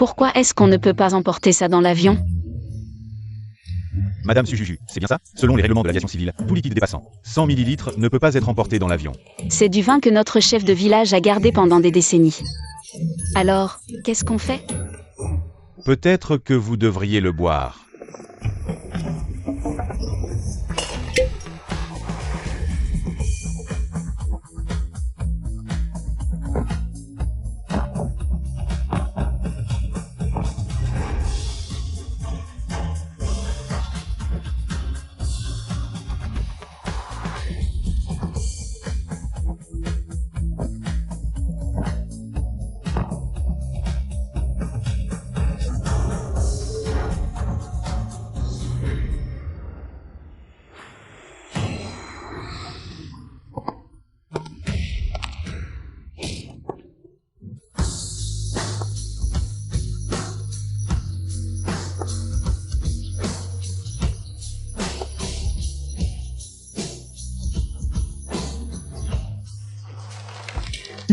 Pourquoi est-ce qu'on ne peut pas emporter ça dans l'avion? Madame Sujuju, c'est bien ça? Selon les règlements de l'aviation civile, tout liquide dépassant 100 ml ne peut pas être emporté dans l'avion. C'est du vin que notre chef de village a gardé pendant des décennies. Alors, qu'est-ce qu'on fait? Peut-être que vous devriez le boire.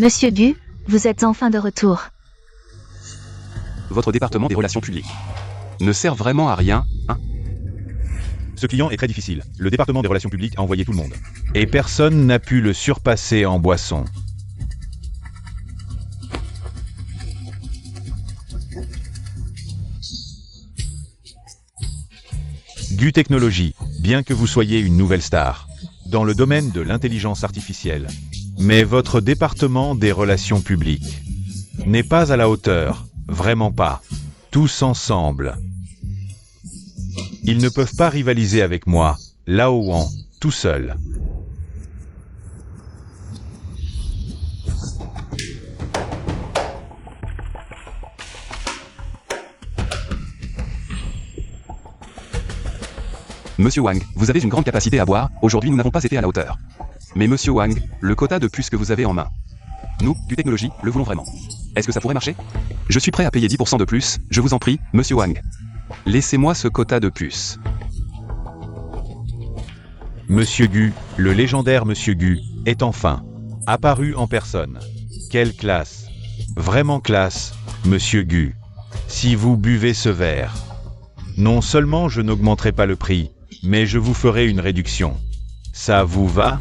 Monsieur Gu, vous êtes enfin de retour. Votre département des relations publiques ne sert vraiment à rien, hein? Ce client est très difficile. Le département des relations publiques a envoyé tout le monde. Et personne n'a pu le surpasser en boisson. Gu Technologies, bien que vous soyez une nouvelle star dans le domaine de l'intelligence artificielle, mais votre département des relations publiques n'est pas à la hauteur, vraiment pas. Tous ensemble. Ils ne peuvent pas rivaliser avec moi, Lao Wang, tout seul. Monsieur Wang, vous avez une grande capacité à boire, aujourd'hui nous n'avons pas été à la hauteur. Mais Monsieur Wang, le quota de puces que vous avez en main, nous, Gu Technologies, le voulons vraiment. Est-ce que ça pourrait marcher? Je suis prêt à payer 10% de plus, je vous en prie, Monsieur Wang. Laissez-moi ce quota de puces. Monsieur Gu, le légendaire Monsieur Gu, est enfin apparu en personne. Quelle classe! Vraiment classe, Monsieur Gu. Si vous buvez ce verre, non seulement je n'augmenterai pas le prix, mais je vous ferai une réduction. Ça vous va?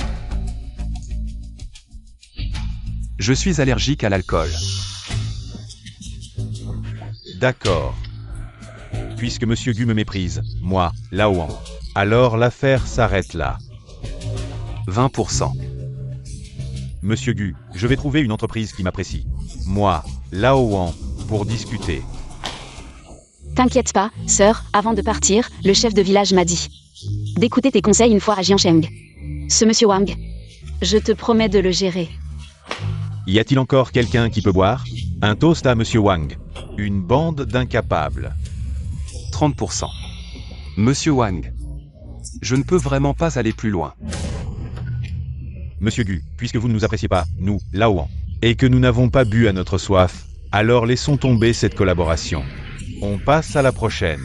Je suis allergique à l'alcool. D'accord. Puisque Monsieur Gu me méprise, moi, Lao Wang, alors l'affaire s'arrête là. 20%. Monsieur Gu, je vais trouver une entreprise qui m'apprécie. Moi, Lao Wang, pour discuter. T'inquiète pas, sœur, avant de partir, le chef de village m'a dit d'écouter tes conseils une fois à Jiancheng. Ce monsieur Wang, je te promets de le gérer. Y a-t-il encore quelqu'un qui peut boire? Un toast à Monsieur Wang. Une bande d'incapables. 30%. Monsieur Wang, je ne peux vraiment pas aller plus loin. Monsieur Gu, puisque vous ne nous appréciez pas, nous, Lao Wang, et que nous n'avons pas bu à notre soif, alors laissons tomber cette collaboration. On passe à la prochaine.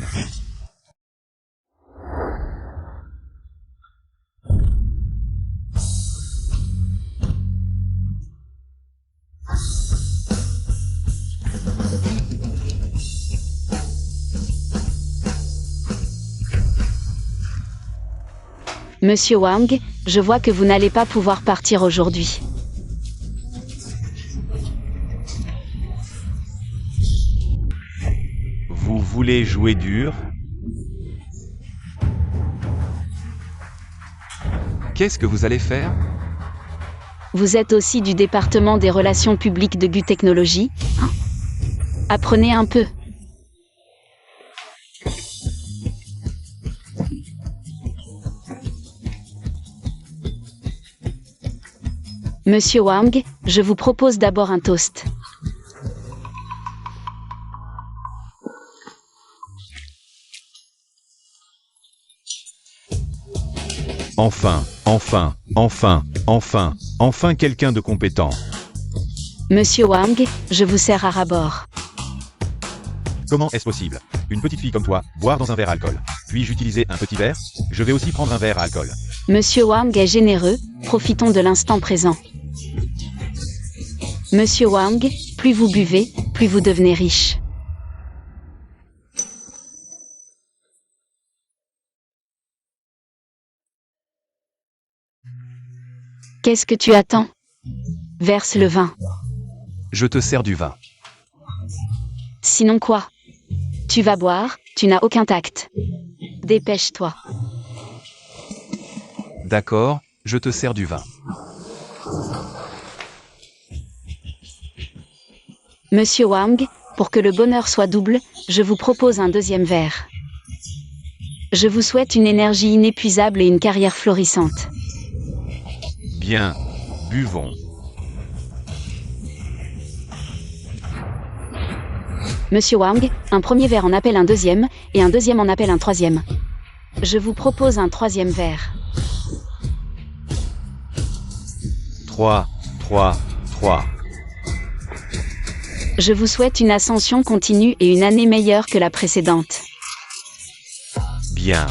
Monsieur Wang, je vois que vous n'allez pas pouvoir partir aujourd'hui. Vous voulez jouer dur? Qu'est-ce que vous allez faire? Vous êtes aussi du département des relations publiques de Gu Technologies, hein? Apprenez un peu. Monsieur Wang, je vous propose d'abord un toast. Enfin quelqu'un de compétent. Monsieur Wang, je vous sers à rabord. Comment est-ce possible? Une petite fille comme toi, boire dans un verre à alcool. Puis-je utiliser un petit verre? Je vais aussi prendre un verre à alcool. Monsieur Wang est généreux, profitons de l'instant présent. Monsieur Wang, plus vous buvez, plus vous devenez riche. Qu'est-ce que tu attends? Verse le vin. Je te sers du vin. Sinon quoi? Tu vas boire, tu n'as aucun tact. Dépêche-toi. D'accord, je te sers du vin. Monsieur Wang, pour que le bonheur soit double, je vous propose un deuxième verre. Je vous souhaite une énergie inépuisable et une carrière florissante. Bien, buvons. Monsieur Wang, un premier verre en appelle un deuxième, et un deuxième en appelle un troisième. Je vous propose un troisième verre. 3, 3, 3. Je vous souhaite une ascension continue et une année meilleure que la précédente. Bien.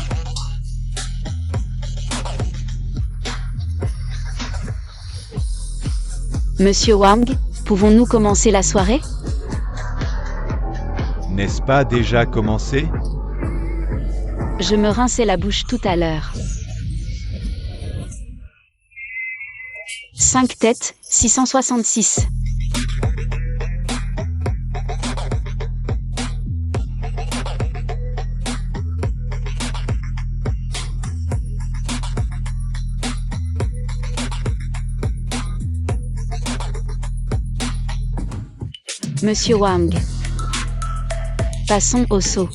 Monsieur Wang, pouvons-nous commencer la soirée? N'est-ce pas déjà commencé? Je me rinçais la bouche tout à l'heure. 5 têtes, 666. Monsieur Wang. Passons au saut.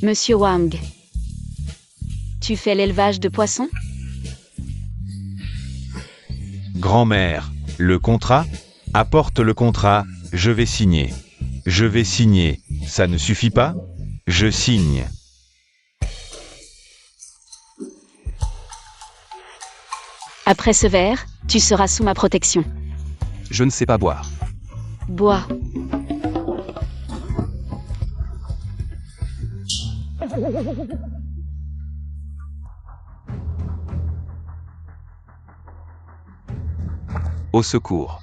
Monsieur Wang. Tu fais l'élevage de poissons? Grand-mère, le contrat? Apporte le contrat, je vais signer. Je vais signer, ça ne suffit pas? Je signe. Après ce verre, tu seras sous ma protection. Je ne sais pas boire. Bois. Au secours.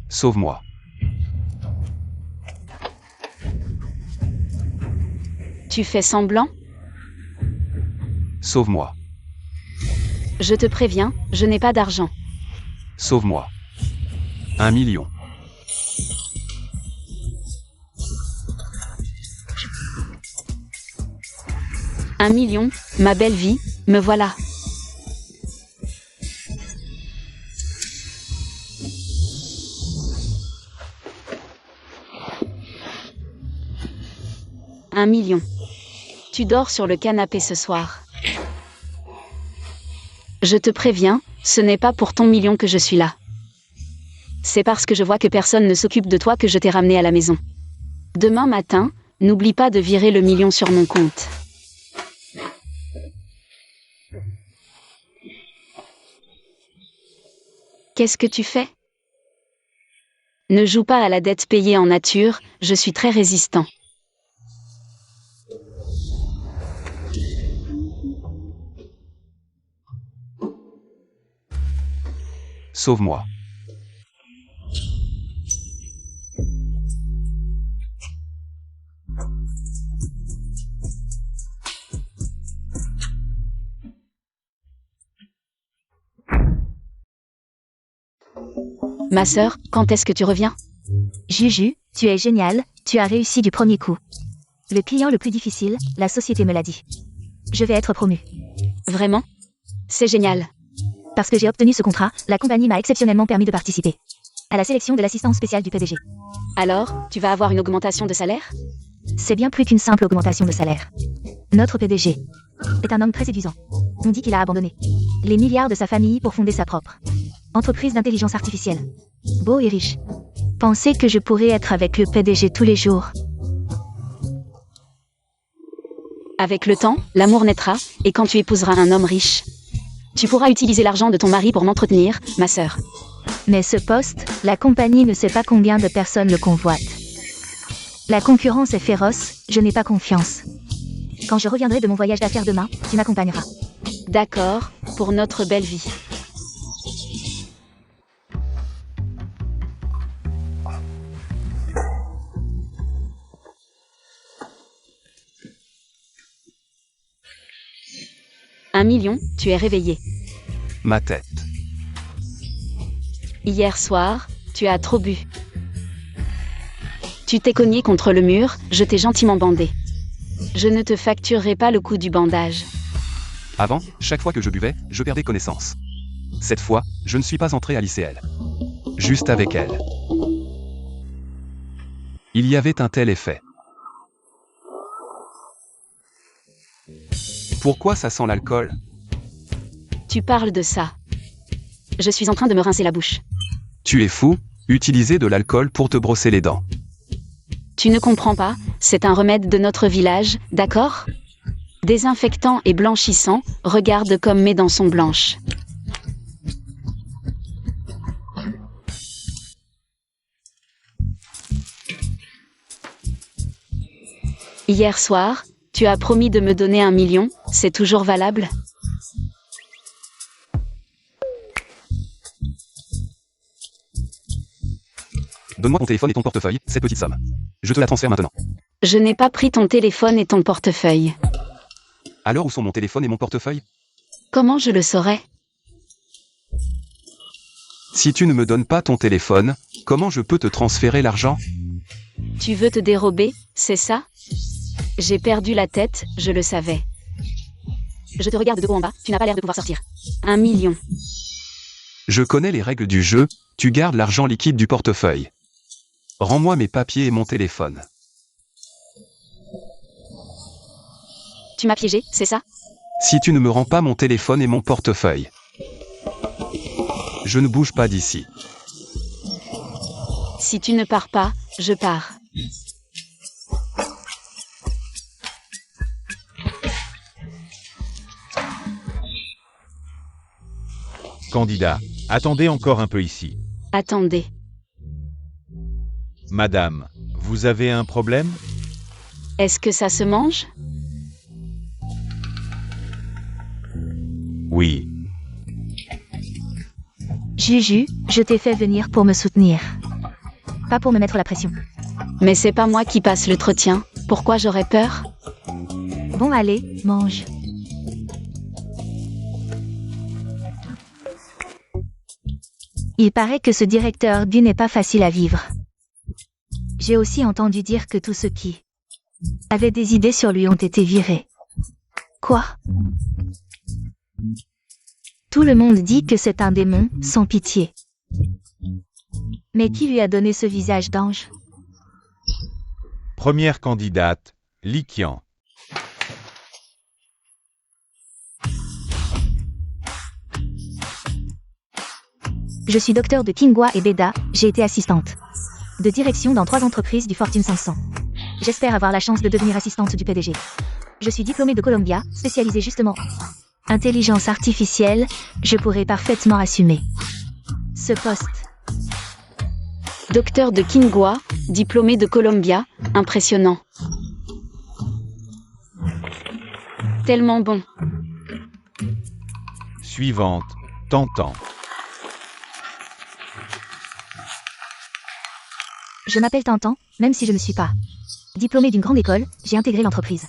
Sauve-moi. Tu fais semblant? Sauve-moi. Je te préviens, je n'ai pas d'argent. Sauve-moi. 1 million. Un million, ma belle vie, me voilà. Un million. Tu dors sur le canapé ce soir. Je te préviens, ce n'est pas pour ton million que je suis là. C'est parce que je vois que personne ne s'occupe de toi que je t'ai ramené à la maison. Demain matin, n'oublie pas de virer le million sur mon compte. Qu'est-ce que tu fais? Ne joue pas à la dette payée en nature, je suis très résistant. Sauve-moi. Ma sœur, quand est-ce que tu reviens? Juju, tu es génial, tu as réussi du premier coup. Le client le plus difficile, la société me l'a dit. Je vais être promu. Vraiment? C'est génial. Parce que j'ai obtenu ce contrat, la compagnie m'a exceptionnellement permis de participer à la sélection de l'assistance spéciale du PDG. Alors, tu vas avoir une augmentation de salaire? C'est bien plus qu'une simple augmentation de salaire. Notre PDG est un homme très séduisant. On dit qu'il a abandonné les milliards de sa famille pour fonder sa propre entreprise d'intelligence artificielle. Beau et riche. Pensez que je pourrais être avec le PDG tous les jours. Avec le temps, l'amour naîtra, et quand tu épouseras un homme riche, tu pourras utiliser l'argent de ton mari pour m'entretenir, ma sœur. Mais ce poste, la compagnie ne sait pas combien de personnes le convoitent. La concurrence est féroce, je n'ai pas confiance. Quand je reviendrai de mon voyage d'affaires demain, tu m'accompagneras. D'accord, pour notre belle vie. Un million, tu es réveillé. Ma tête. Hier soir, tu as trop bu. Tu t'es cogné contre le mur, je t'ai gentiment bandé. Je ne te facturerai pas le coût du bandage. Avant, chaque fois que je buvais, je perdais connaissance. Cette fois, je ne suis pas entré à l'ICL. Juste avec elle. Il y avait un tel effet. Pourquoi ça sent l'alcool? Tu parles de ça. Je suis en train de me rincer la bouche. Tu es fou, utiliser de l'alcool pour te brosser les dents. Tu ne comprends pas, c'est un remède de notre village, d'accord? Désinfectant et blanchissant, regarde comme mes dents sont blanches. Hier soir, tu as promis de me donner 1 million, c'est toujours valable? Donne-moi ton téléphone et ton portefeuille, cette petite somme. Je te la transfère maintenant. Je n'ai pas pris ton téléphone et ton portefeuille. Alors où sont mon téléphone et mon portefeuille? Comment je le saurais? Si tu ne me donnes pas ton téléphone, comment je peux te transférer l'argent? Tu veux te dérober, c'est ça? J'ai perdu la tête, je le savais. Je te regarde de haut en bas, tu n'as pas l'air de pouvoir sortir. 1 million. Je connais les règles du jeu, tu gardes l'argent liquide du portefeuille. Rends-moi mes papiers et mon téléphone. Tu m'as piégé, c'est ça? Si tu ne me rends pas mon téléphone et mon portefeuille, je ne bouge pas d'ici. Si tu ne pars pas, je pars. Candidat, attendez encore un peu ici. Attendez. Madame, vous avez un problème? Est-ce que ça se mange? Oui. Juju, je t'ai fait venir pour me soutenir. Pas pour me mettre la pression. Mais c'est pas moi qui passe l'entretien, pourquoi j'aurais peur? Bon allez, mange. Il paraît que ce directeur du n'est pas facile à vivre. J'ai aussi entendu dire que tous ceux qui avaient des idées sur lui ont été virés. Quoi? Tout le monde dit que c'est un démon, sans pitié. Mais qui lui a donné ce visage d'ange? Première candidate, Likian. Je suis docteur de Kingwa et Beda, j'ai été assistante de direction dans 3 entreprises du Fortune 500. J'espère avoir la chance de devenir assistante du PDG. Je suis diplômée de Columbia, spécialisée justement en intelligence artificielle, je pourrais parfaitement assumer ce poste. Docteur de Kingwa, diplômé de Columbia, impressionnant. Tellement bon. Suivante, Tantan. Je m'appelle Tantan, même si je ne suis pas diplômée d'une grande école, j'ai intégré l'entreprise.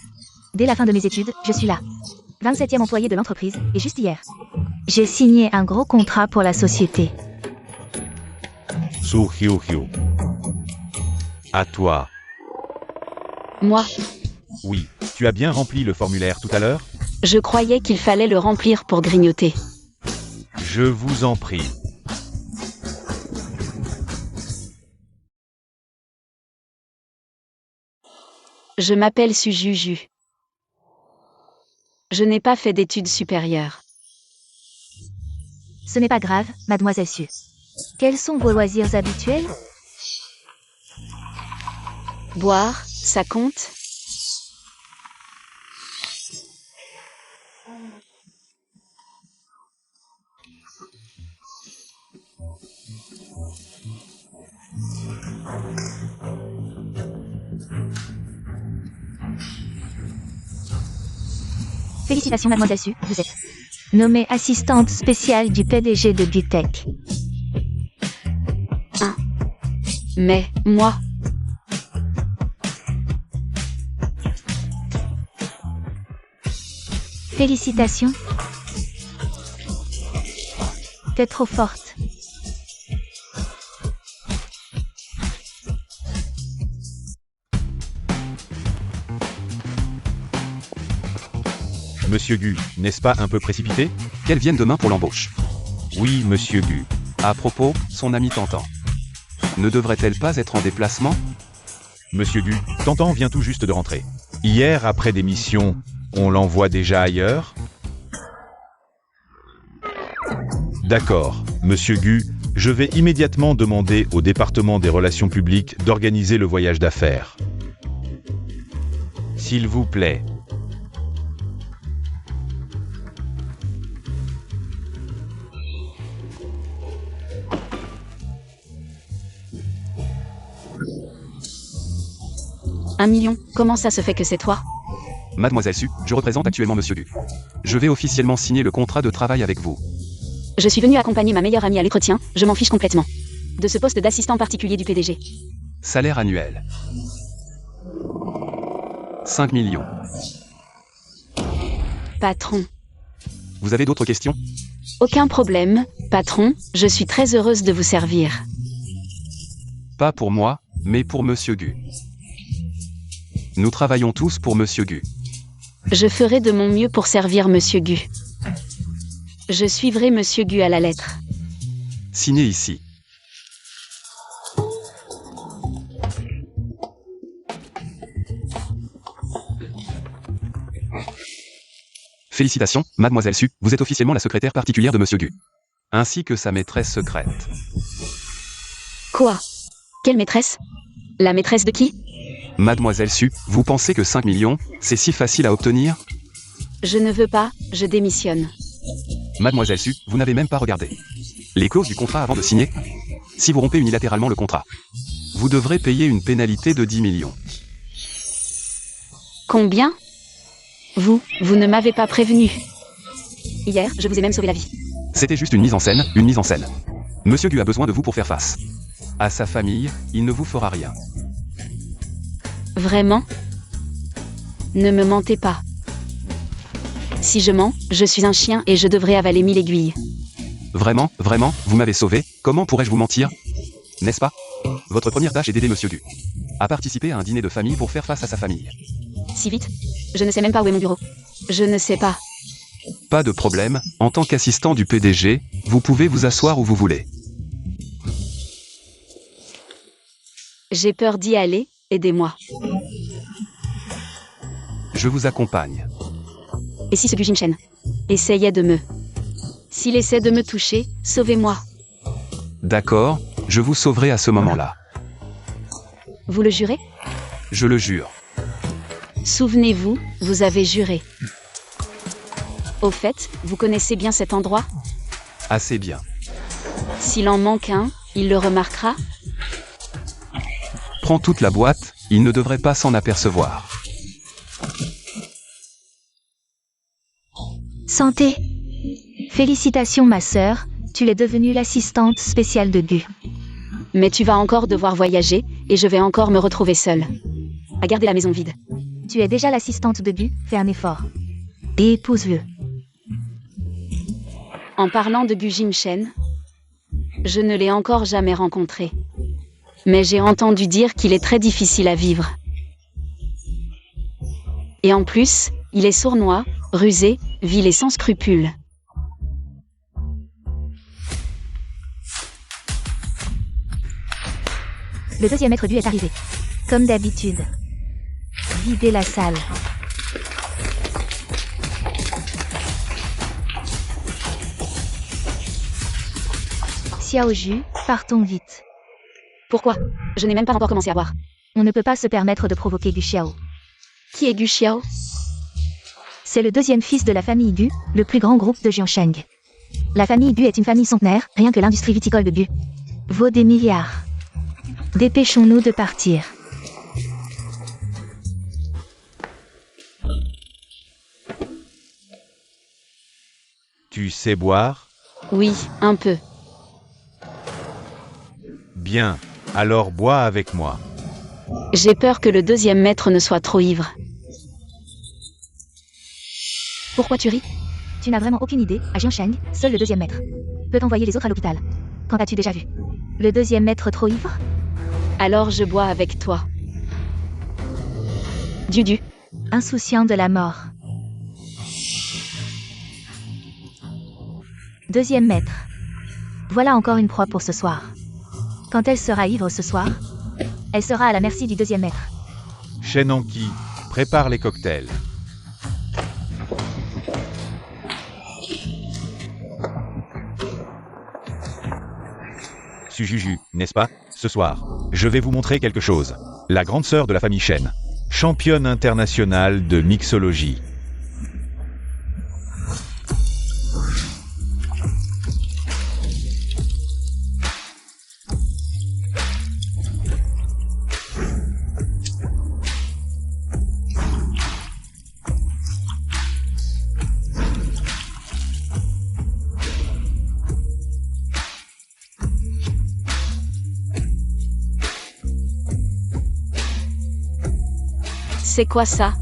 Dès la fin de mes études, je suis là. 27e employé de l'entreprise, et juste hier, j'ai signé un gros contrat pour la société. Suhyuhyu. À toi. Moi, Oui, tu as bien rempli le formulaire tout à l'heure? je croyais qu'il fallait le remplir pour grignoter. Je vous en prie. Je m'appelle Sujuju. Je n'ai pas fait d'études supérieures. Ce n'est pas grave, mademoiselle Su. Quels sont vos loisirs habituels? Boire, ça compte? Félicitations mademoiselle Su, vous êtes nommée assistante spéciale du PDG de Gutech. Mais, moi, Félicitations. T'es trop forte. Monsieur Gu, n'est-ce pas un peu précipité? Qu'elle vienne demain pour l'embauche. Oui, monsieur Gu. À propos, son ami Tantan. Ne devrait-elle pas être en déplacement? Monsieur Gu, Tantan vient tout juste de rentrer. Hier, après des missions, on l'envoie déjà ailleurs? D'accord, monsieur Gu, je vais immédiatement demander au département des relations publiques d'organiser le voyage d'affaires. S'il vous plaît. $1 million, comment ça se fait que c'est toi? Mademoiselle Su, je représente actuellement Monsieur Gu. Je vais officiellement signer le contrat de travail avec vous. Je suis venu accompagner ma meilleure amie à l'entretien, je m'en fiche complètement. De ce poste d'assistant particulier du PDG. Salaire annuel. 5 millions. Patron. Vous avez d'autres questions? Aucun problème, patron, je suis très heureuse de vous servir. Pas pour moi, mais pour Monsieur Gu. Nous travaillons tous pour Monsieur Gu. Je ferai de mon mieux pour servir Monsieur Gu. Je suivrai Monsieur Gu à la lettre. Signez ici. Félicitations, Mademoiselle Su, vous êtes officiellement la secrétaire particulière de Monsieur Gu. Ainsi que sa maîtresse secrète. Quoi? Quelle maîtresse? La maîtresse de qui? Mademoiselle Su, vous pensez que 5 millions, c'est si facile à obtenir? Je ne veux pas, je démissionne. Mademoiselle Su, vous n'avez même pas regardé les clauses du contrat avant de signer. Si vous rompez unilatéralement le contrat, vous devrez payer une pénalité de 10 millions. Combien? Vous ne m'avez pas prévenu. Hier, je vous ai même sauvé la vie. C'était juste une mise en scène, une mise en scène. Monsieur Gu a besoin de vous pour faire face à sa famille, il ne vous fera rien. Vraiment? Ne me mentez pas. Si je mens, je suis un chien et je devrais avaler 1000 aiguilles. Vraiment, vraiment, vous m'avez sauvé, comment pourrais-je vous mentir? N'est-ce pas? Votre première tâche est d'aider Monsieur Gu à participer à un dîner de famille pour faire face à sa famille. Si vite? Je ne sais même pas où est mon bureau. Je ne sais pas. Pas de problème, en tant qu'assistant du PDG, vous pouvez vous asseoir où vous voulez. J'ai peur d'y aller, aidez-moi. Je vous accompagne. Et si ce Gu Jinshen essayait de me... S'il essaie de me toucher, sauvez-moi. D'accord, je vous sauverai à ce moment-là. Vous le jurez? Je le jure. Souvenez-vous, vous avez juré. Au fait, vous connaissez bien cet endroit? Assez bien. S'il en manque un, il le remarquera? Prends toute la boîte, il ne devrait pas s'en apercevoir. Santé. Félicitations ma sœur, tu es devenue l'assistante spéciale de Gu. Mais tu vas encore devoir voyager, et je vais encore me retrouver seule. À garder la maison vide. Tu es déjà l'assistante de Gu, fais un effort. Et épouse-le. En parlant de Gu Jinshen, je ne l'ai encore jamais rencontré. Mais j'ai entendu dire qu'il est très difficile à vivre. Et en plus, il est sournois, rusé, vil et sans scrupules. Le deuxième maître du est arrivé. Comme d'habitude. Videz la salle. Xiaoju, partons vite. Pourquoi? Je n'ai même pas encore commencé à boire. On ne peut pas se permettre de provoquer Gu Xiao. Qui est Gu Xiao? C'est le deuxième fils de la famille Gu, le plus grand groupe de Jiansheng. La famille Gu est une famille centenaire, rien que l'industrie viticole de Gu vaut des milliards. Dépêchons-nous de partir. Tu sais boire? Oui, un peu. Bien, alors bois avec moi. J'ai peur que le deuxième maître ne soit trop ivre. Pourquoi tu ris? Tu n'as vraiment aucune idée, à Jiansheng, seul le deuxième maître peut envoyer les autres à l'hôpital. Quand as-tu déjà vu le deuxième maître trop ivre? Alors je bois avec toi. Dudu. Insouciant de la mort. Deuxième maître. Voilà encore une proie pour ce soir. Quand elle sera ivre ce soir, elle sera à la merci du deuxième maître. Shen Anki, prépare les cocktails. Sujuju, n'est-ce pas? Ce soir, je vais vous montrer quelque chose. La grande sœur de la famille Shen, championne internationale de mixologie. C'est quoi ça?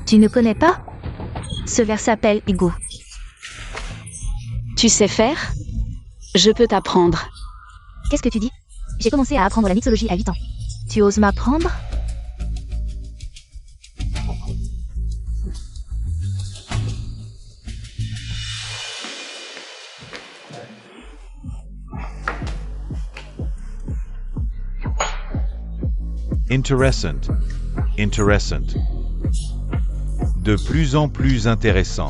Tu ne connais pas? Ce vers s'appelle Igu. Tu sais faire? Je peux t'apprendre. Qu'est-ce que tu dis? J'ai commencé à apprendre la mixologie à 8 ans. Tu oses m'apprendre? Interessant. Interessant. De plus en plus intéressant.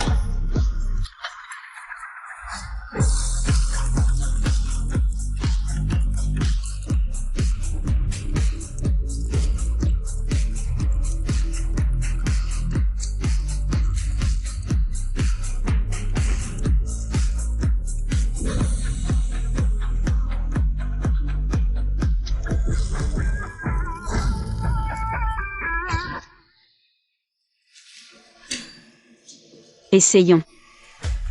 Essayons.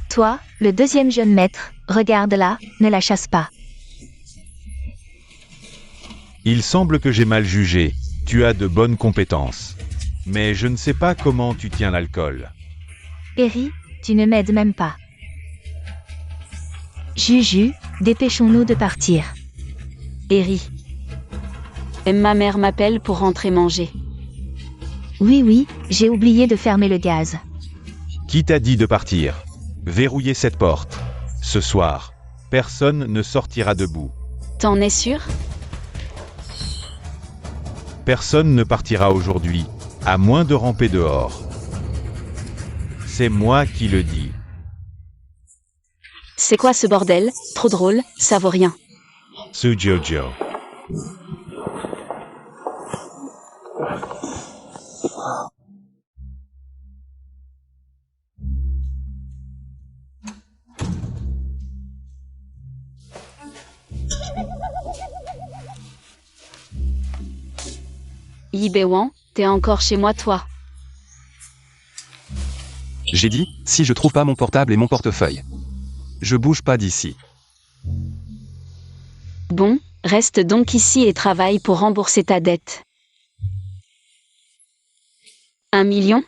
Toi, le deuxième jeune maître, regarde-la, ne la chasse pas. Il semble que j'ai mal jugé. Tu as de bonnes compétences. Mais je ne sais pas comment tu tiens l'alcool. Eri, tu ne m'aides même pas. Juju, dépêchons-nous de partir. Eri. Ma mère m'appelle pour rentrer manger. Oui, j'ai oublié de fermer le gaz. Qui t'a dit de partir? Verrouillez cette porte. Ce soir, personne ne sortira debout. T'en es sûr? Personne ne partira aujourd'hui, à moins de ramper dehors. C'est moi qui le dis. C'est quoi ce bordel? Trop drôle, ça vaut rien. Ce Jojo. Yibewan, t'es encore chez moi toi? J'ai dit, si je trouve pas mon portable et mon portefeuille. Je bouge pas d'ici. Bon, reste donc ici et travaille pour rembourser ta dette. 1 million?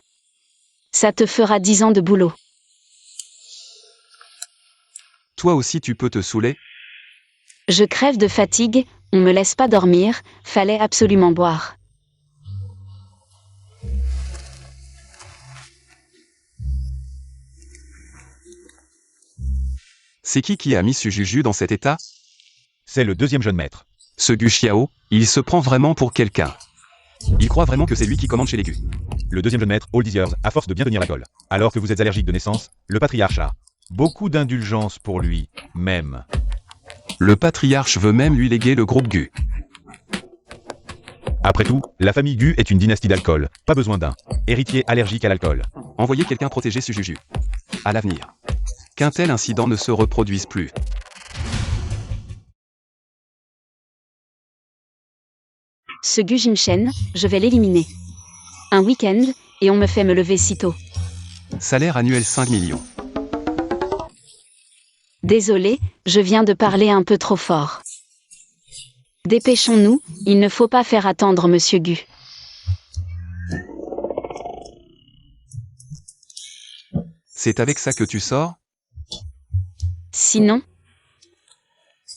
Ça te fera 10 ans de boulot. Toi aussi tu peux te saouler? Je crève de fatigue, on me laisse pas dormir, fallait absolument boire. C'est qui a mis ce Juju dans cet état? C'est le deuxième jeune maître. Ce Gu Xiao, il se prend vraiment pour quelqu'un. Il croit vraiment que c'est lui qui commande chez les Gu. Le deuxième jeune maître, all these years, à force de bien tenir l'alcool. Alors que vous êtes allergique de naissance, le patriarche a beaucoup d'indulgence pour lui, même. Le patriarche veut même lui léguer le groupe Gu. Après tout, la famille Gu est une dynastie d'alcool. Pas besoin d'un héritier allergique à l'alcool. Envoyez quelqu'un protéger ce Juju. À l'avenir. Qu'un tel incident ne se reproduise plus. Ce Gu Jinshen, je vais l'éliminer. Un week-end, et on me fait me lever si tôt. Salaire annuel 5 millions. Désolé, je viens de parler un peu trop fort. Dépêchons-nous, il ne faut pas faire attendre Monsieur Gu. C'est avec ça que tu sors? Sinon,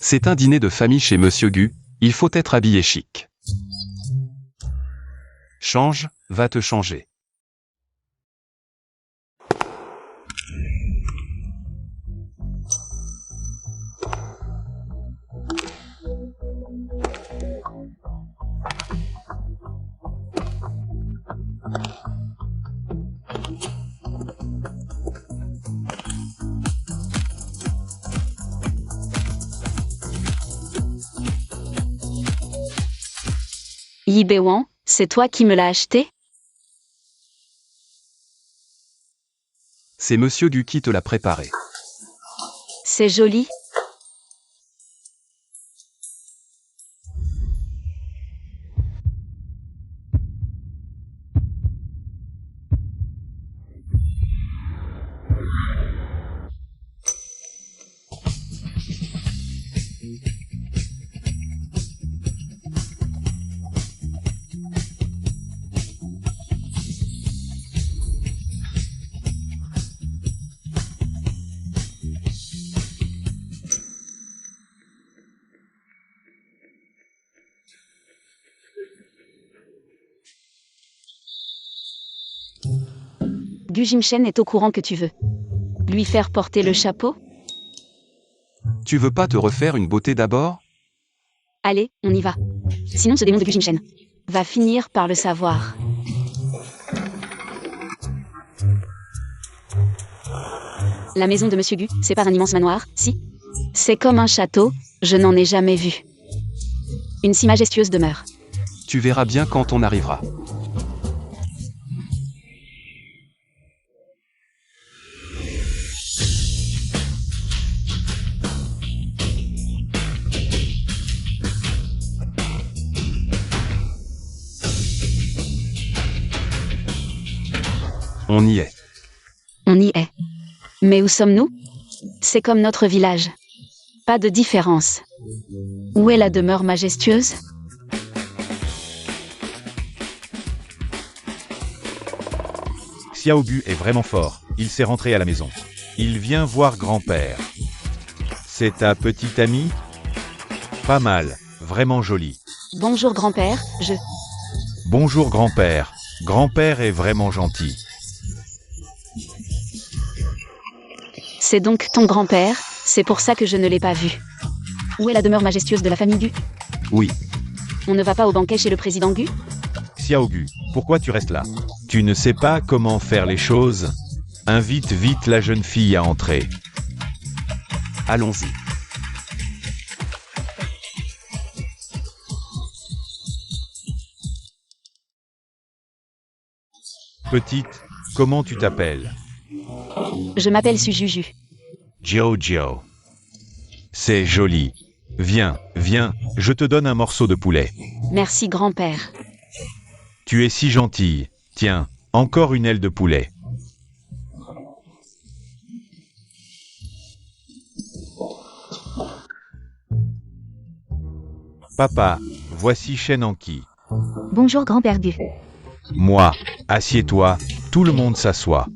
C'est un dîner de famille chez Monsieur Gu, il faut être habillé chic. Change, va te changer. Yi Bewang, c'est toi qui me l'as acheté? C'est Monsieur Gu qui te l'a préparé. C'est joli. Gu Jimchen est au courant que tu veux lui faire porter le chapeau? Tu veux pas te refaire une beauté d'abord? Allez, on y va. Sinon ce démon de Gu Jimchen va finir par le savoir. La maison de Monsieur Gu, c'est pas un immense manoir, si? C'est comme un château, je n'en ai jamais vu. Une si majestueuse demeure. Tu verras bien quand on arrivera. On y est. On y est. Mais où sommes-nous? C'est comme notre village. Pas de différence. Où est la demeure majestueuse? Xiao Gu est vraiment fort, il s'est rentré à la maison. Il vient voir grand-père. C'est ta petite amie? Pas mal, vraiment jolie. Bonjour grand-père, Bonjour grand-père. Grand-père est vraiment gentil. C'est donc ton grand-père, c'est pour ça que je ne l'ai pas vu. Où est la demeure majestueuse de la famille Gu? Oui. On ne va pas au banquet chez le président Gu? Xiao Gu, pourquoi tu restes là? Tu ne sais pas comment faire les choses? Invite vite la jeune fille à entrer. Allons-y. Petite, comment tu t'appelles? Je m'appelle Sujuju. Jiao Jiao. C'est joli. Viens, viens, je te donne un morceau de poulet. Merci grand-père. Tu es si gentille. Tiens, encore une aile de poulet. Papa, voici Shen Anki. Bonjour grand-père Gu. Moi, assieds-toi, tout le monde s'assoit.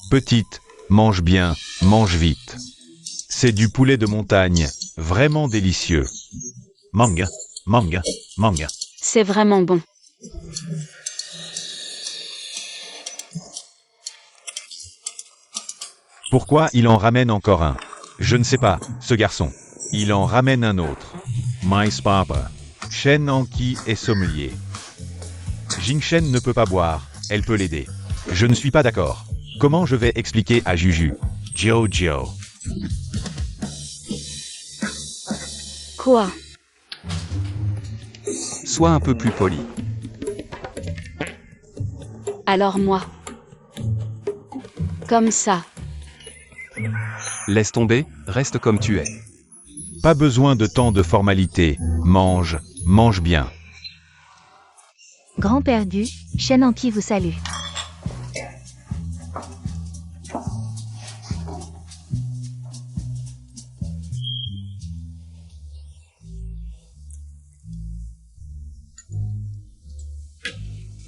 Petite, mange bien, mange vite. C'est du poulet de montagne, vraiment délicieux. Manga, manga, manga. C'est vraiment bon. Pourquoi il en ramène encore un? Je ne sais pas, ce garçon. Il en ramène un autre. Mais papa. Shen Anki est sommelier. Jingchen ne peut pas boire, elle peut l'aider. Je ne suis pas d'accord. Comment je vais expliquer à Juju? Jiao Jiao. Quoi? Sois un peu plus poli. Alors moi? Comme ça. Laisse tomber, reste comme tu es. Pas besoin de tant de formalités. Mange, mange bien. Grand-père Gu, Shen Anki vous salue.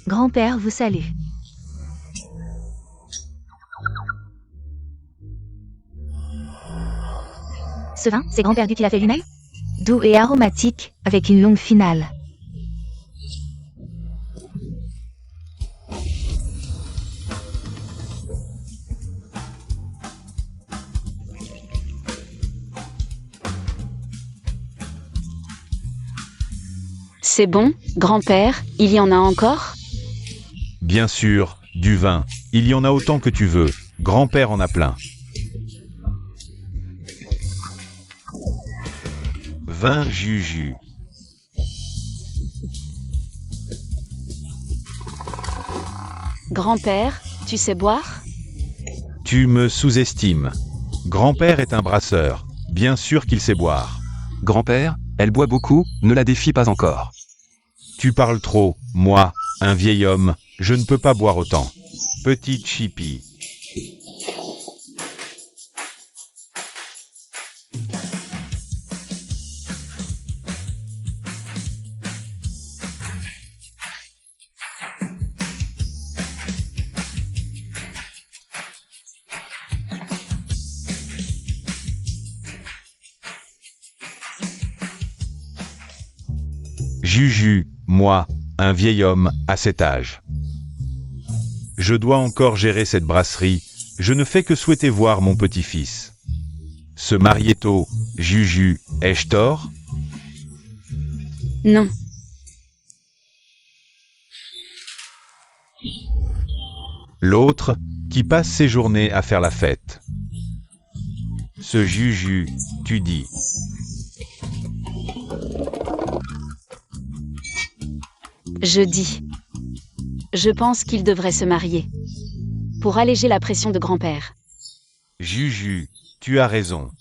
Grand-père vous salue. Ce vin, c'est Grand-père Gu qui l'a fait lui-même? Doux et aromatique, avec une longue finale. C'est bon, grand-père, il y en a encore? Bien sûr, du vin. Il y en a autant que tu veux. Grand-père en a plein. Vin Juju. Grand-père, tu sais boire? Tu me sous-estimes. Grand-père est un brasseur. Bien sûr qu'il sait boire. Grand-père, elle boit beaucoup, ne la défie pas encore. Tu parles trop. Moi, un vieil homme, je ne peux pas boire autant. Petite chipie. Juju, moi, un vieil homme, à cet âge. Je dois encore gérer cette brasserie, je ne fais que souhaiter voir mon petit-fils. Se marier tôt, Juju, ai-je tort? Non. L'autre, qui passe ses journées à faire la fête. Ce Juju, tu dis. Je dis. Je pense qu'il devrait se marier. Pour alléger la pression de grand-père. Juju, tu as raison.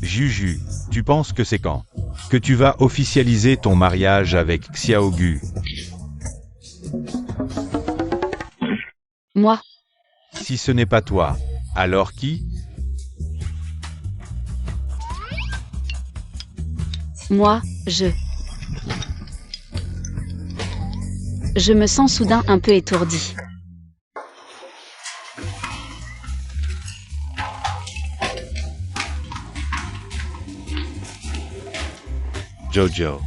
Juju, tu penses que c'est quand? Que tu vas officialiser ton mariage avec Xiaogu? Moi, Si ce n'est pas toi, alors qui? moi, Je me sens soudain un peu étourdi. Jojo.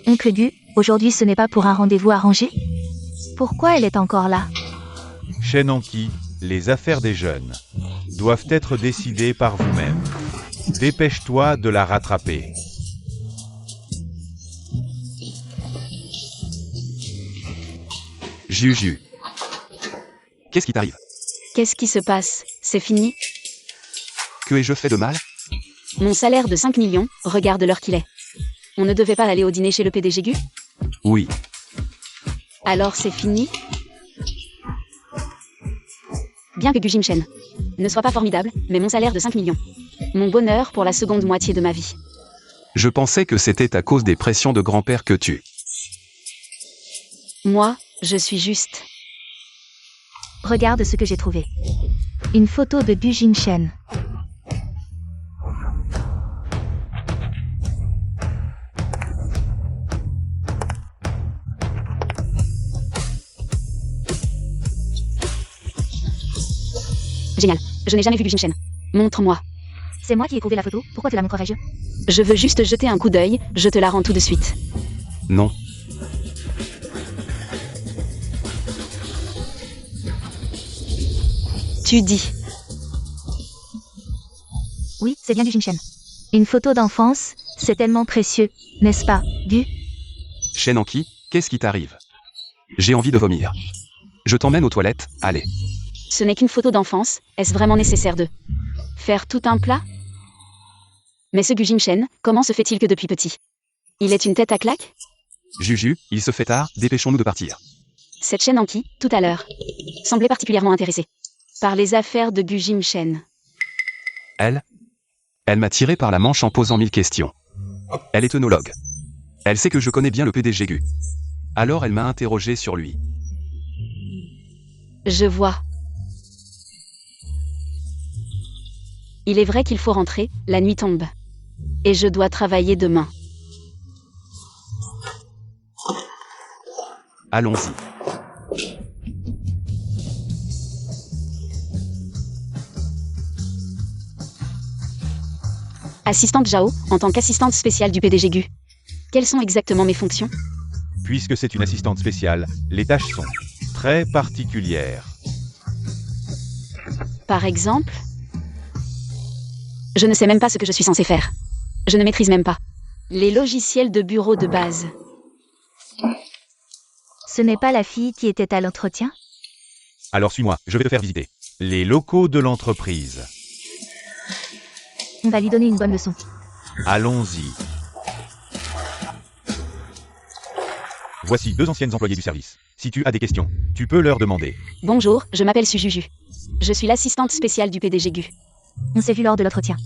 Oncle Gu, aujourd'hui ce n'est pas pour un rendez-vous arrangé? Pourquoi elle est encore là? Shen Anki, les affaires des jeunes doivent être décidées par vous-même. Dépêche-toi de la rattraper. Juju. Qu'est-ce qui t'arrive? Qu'est-ce qui se passe? C'est fini? Que ai-je fait de mal? Mon salaire de 5 millions, regarde l'heure qu'il est. On ne devait pas aller au dîner chez le PDG Gu? Oui. Alors c'est fini? Bien que Gu Jimchen ne soit pas formidable, mais mon salaire de 5 millions. Mon bonheur pour la seconde moitié de ma vie. Je pensais que c'était à cause des pressions de grand-père que tu... Moi, je suis juste. Regarde ce que j'ai trouvé. Une photo de Gu Jimchen. Génial. Je n'ai jamais vu Gu Jimchen. Montre-moi. C'est moi qui ai trouvé la photo, pourquoi te la montrerais-je? Je veux juste jeter un coup d'œil, je te la rends tout de suite. Non. Tu dis. Oui, c'est bien Gu Jimchen. Une photo d'enfance, c'est tellement précieux, n'est-ce pas, Gu? Shen Anki, qu'est-ce qui t'arrive? J'ai envie de vomir. Je t'emmène aux toilettes, allez. Ce n'est qu'une photo d'enfance, est-ce vraiment nécessaire de faire tout un plat? Mais ce Gu Jimchen, comment se fait-il que depuis petit, il est une tête à claque? Juju, il se fait tard, dépêchons-nous de partir. Cette chaîne en qui, tout à l'heure, semblait particulièrement intéressée par les affaires de Gu Jim Shen. Elle m'a tiré par la manche en posant 1000 questions. Elle est œnologue. Elle sait que je connais bien le PDG Gu. Alors elle m'a interrogé sur lui. Je vois. Il est vrai qu'il faut rentrer, la nuit tombe. Et je dois travailler demain. Allons-y. Assistante Zhao, en tant qu'assistante spéciale du PDG Gu. Quelles sont exactement mes fonctions? Puisque c'est une assistante spéciale, les tâches sont très particulières. Par exemple? Je ne sais même pas ce que je suis censée faire. Je ne maîtrise même pas les logiciels de bureau de base. Ce n'est pas la fille qui était à l'entretien? Alors suis-moi, je vais te faire visiter les locaux de l'entreprise. On va lui donner une bonne leçon. Allons-y. Voici 2 anciennes employées du service. Si tu as des questions, tu peux leur demander. Bonjour, je m'appelle Su Juju. Je suis l'assistante spéciale du PDG Gu. On s'est vu lors de l'entretien.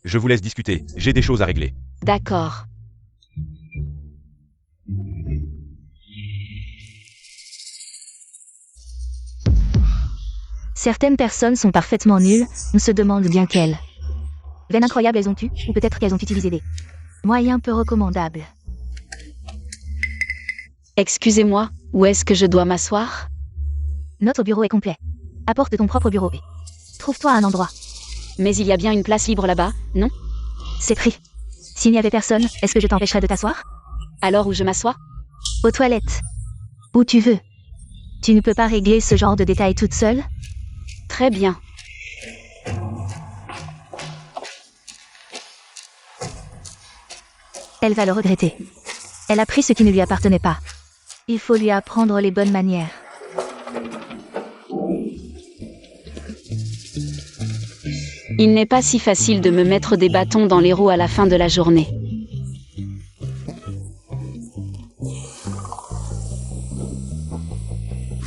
Je vous laisse discuter, j'ai des choses à régler. D'accord. Certaines personnes sont parfaitement nulles, on se demande bien quelles. Veines incroyables elles ont eu, ou peut-être qu'elles ont utilisé des moyens peu recommandables. Excusez-moi, où est-ce que je dois m'asseoir? Notre bureau est complet. Apporte ton propre bureau. Trouve-toi un endroit. Mais il y a bien une place libre là-bas, non? C'est pris. S'il n'y avait personne, est-ce que je t'empêcherais de t'asseoir? Alors où je m'assois? Aux toilettes. Où tu veux. Tu ne peux pas régler ce genre de détails toute seule? Très bien. Elle va le regretter. Elle a pris ce qui ne lui appartenait pas. Il faut lui apprendre les bonnes manières. Il n'est pas si facile de me mettre des bâtons dans les roues à la fin de la journée.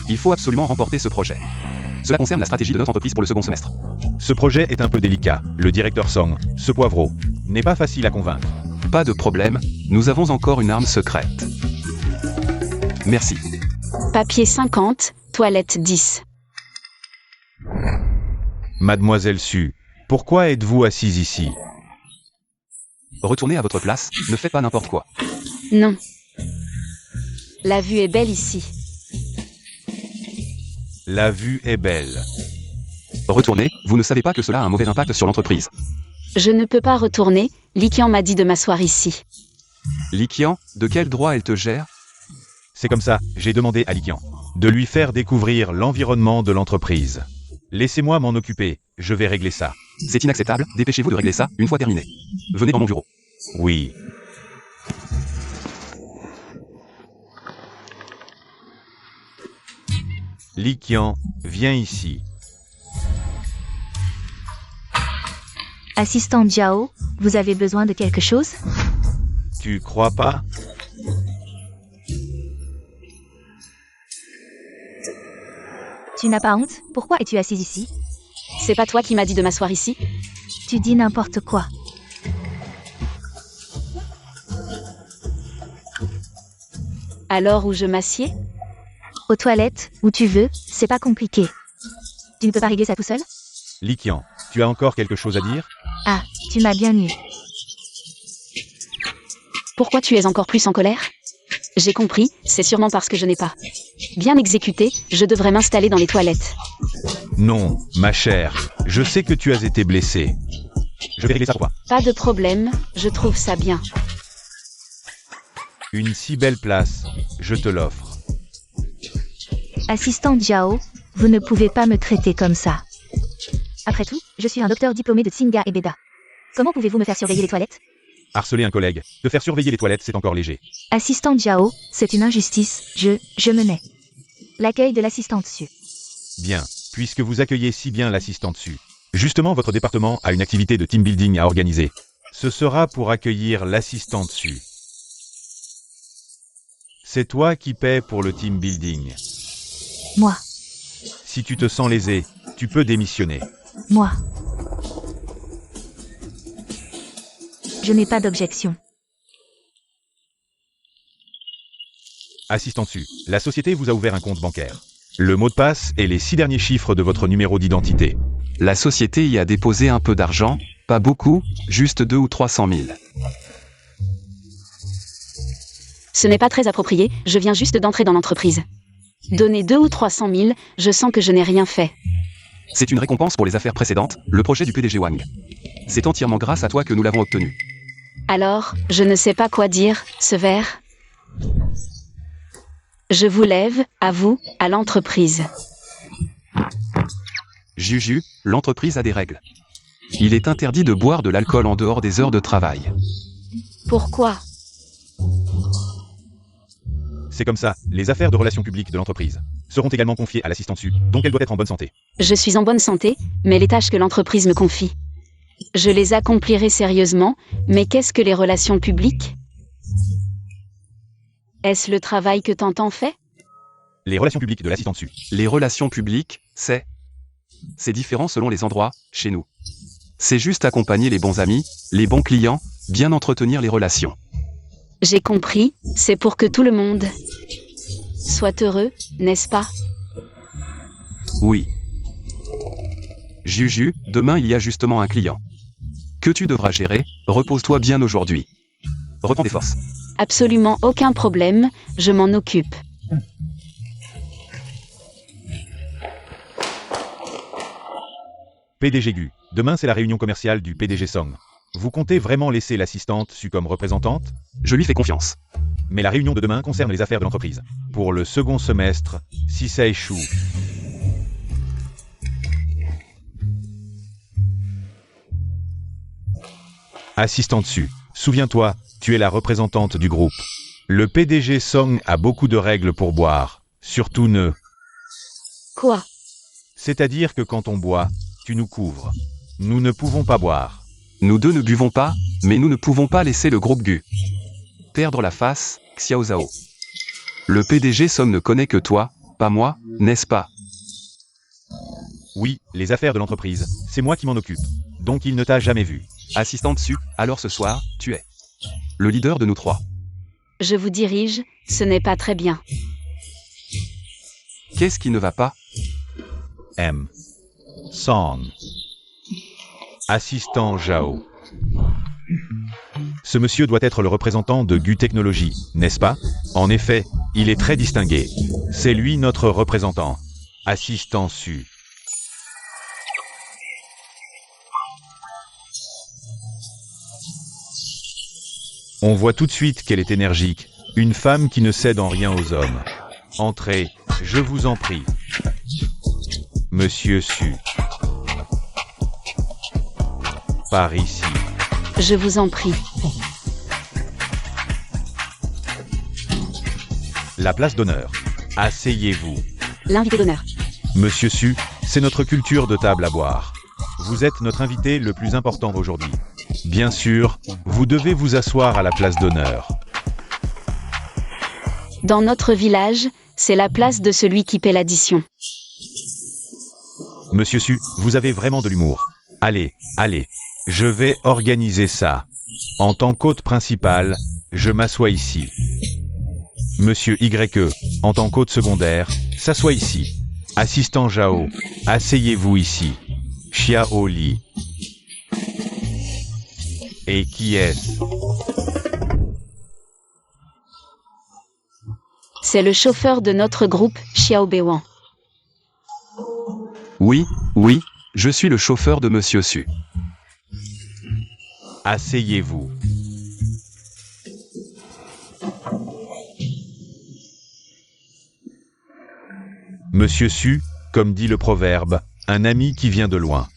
Il faut absolument remporter ce projet. Cela concerne la stratégie de notre entreprise pour le second semestre. Ce projet est un peu délicat. Le directeur Song, ce poivreau, n'est pas facile à convaincre. Pas de problème, nous avons encore une arme secrète. Merci. Papier 50, toilette 10. Mademoiselle Su, pourquoi êtes-vous assise ici? Retournez à votre place, ne faites pas n'importe quoi. Non. La vue est belle ici. La vue est belle. Retournez, vous ne savez pas que cela a un mauvais impact sur l'entreprise. Je ne peux pas retourner, Li Qian m'a dit de m'asseoir ici. Li Qian, de quel droit elle te gère? C'est comme ça, j'ai demandé à Li Qian de lui faire découvrir l'environnement de l'entreprise. Laissez-moi m'en occuper, je vais régler ça. C'est inacceptable, dépêchez-vous de régler ça, une fois terminé. Venez dans mon bureau. Oui. Li Qian, viens ici. Assistante Zhao, vous avez besoin de quelque chose? Tu crois pas? Tu n'as pas honte? Pourquoi es-tu assise ici? C'est pas toi qui m'as dit de m'asseoir ici? Tu dis n'importe quoi. Alors où je m'assieds? Aux toilettes, où tu veux, c'est pas compliqué. Tu ne peux pas régler ça tout seul? Li Qian, tu as encore quelque chose à dire? Ah, tu m'as bien eu. Pourquoi tu es encore plus en colère? J'ai compris, c'est sûrement parce que je n'ai pas bien exécuté, je devrais m'installer dans les toilettes. Non, ma chère, je sais que tu as été blessée. Je vais régler ça pour toi. Pas de problème, je trouve ça bien. Une si belle place, je te l'offre. Assistante Zhao, vous ne pouvez pas me traiter comme ça. Après tout, je suis un docteur diplômé de Tsinga et Beda. Comment pouvez-vous me faire surveiller les toilettes? Harceler un collègue, te faire surveiller les toilettes, c'est encore léger. Assistante Zhao, c'est une injustice, je me nais. L'accueil de l'assistante Su. Bien, puisque vous accueillez si bien l'assistante Su. Justement, votre département a une activité de team building à organiser. Ce sera pour accueillir l'assistante Su. C'est toi qui paies pour le team building. Moi. Si tu te sens lésé, tu peux démissionner. Moi. Je n'ai pas d'objection. Assistant dessus, la société vous a ouvert un compte bancaire. Le mot de passe et les 6 derniers chiffres de votre numéro d'identité. La société y a déposé un peu d'argent, pas beaucoup, juste 200 ou 300 000. Ce n'est pas très approprié, je viens juste d'entrer dans l'entreprise. Donner 200 ou 300 000, je sens que je n'ai rien fait. C'est une récompense pour les affaires précédentes, le projet du PDG Wang. C'est entièrement grâce à toi que nous l'avons obtenu. Alors, je ne sais pas quoi dire, ce verre. Je vous lève, à vous, à l'entreprise. Juju, l'entreprise a des règles. Il est interdit de boire de l'alcool en dehors des heures de travail. Pourquoi? C'est comme ça, les affaires de relations publiques de l'entreprise seront également confiées à l'assistant dessus, donc elle doit être en bonne santé. Je suis en bonne santé, mais les tâches que l'entreprise me confie, je les accomplirai sérieusement, mais qu'est-ce que les relations publiques? Est-ce le travail que Tantan fait? Les relations publiques de l'assistant dessus. Les relations publiques, c'est différent selon les endroits, chez nous. C'est juste accompagner les bons amis, les bons clients, bien entretenir les relations. J'ai compris, c'est pour que tout le monde soit heureux, n'est-ce pas? Oui. Juju, demain il y a justement un client que tu devras gérer, repose-toi bien aujourd'hui. Reprends tes forces. Absolument aucun problème, je m'en occupe. PDG Gu, demain c'est la réunion commerciale du PDG Song. Vous comptez vraiment laisser l'assistante su comme représentante? Je lui fais confiance. Mais la réunion de demain concerne les affaires de l'entreprise. Pour le second semestre, si ça échoue... Assistant dessus, souviens-toi, tu es la représentante du groupe. Le PDG Song a beaucoup de règles pour boire, surtout ne... Quoi? C'est-à-dire que quand on boit, tu nous couvres. Nous ne pouvons pas boire. Nous deux ne buvons pas, mais nous ne pouvons pas laisser le groupe Gu perdre la face, Xiao Zhao. Le PDG Song ne connaît que toi, pas moi, n'est-ce pas? Oui, les affaires de l'entreprise, c'est moi qui m'en occupe. Donc il ne t'a jamais vu. Assistante dessus, alors ce soir, tu es le leader de nous trois. Je vous dirige, ce n'est pas très bien. Qu'est-ce qui ne va pas? M. Song. Assistant Zhao. Ce monsieur doit être le représentant de Gu Technologies, n'est-ce pas? En effet, il est très distingué. C'est lui notre représentant. Assistant Su. On voit tout de suite qu'elle est énergique, une femme qui ne cède en rien aux hommes. Entrez, je vous en prie. Monsieur Su. Par ici. Je vous en prie. La place d'honneur. Asseyez-vous. L'invité d'honneur. Monsieur Su, c'est notre culture de table à boire. Vous êtes notre invité le plus important aujourd'hui. Bien sûr, vous devez vous asseoir à la place d'honneur. Dans notre village, c'est la place de celui qui paie l'addition. Monsieur Su, vous avez vraiment de l'humour. Allez, allez. Je vais organiser ça. En tant qu'hôte principal, je m'assois ici. Monsieur YE, en tant qu'hôte secondaire, s'assoit ici. Assistant Zhao, asseyez-vous ici. Xiao Li. Et qui est-ce? C'est le chauffeur de notre groupe, Xiao Bewang. Oui, oui, je suis le chauffeur de Monsieur Su. Asseyez-vous. Monsieur Su, comme dit le proverbe, un ami qui vient de loin,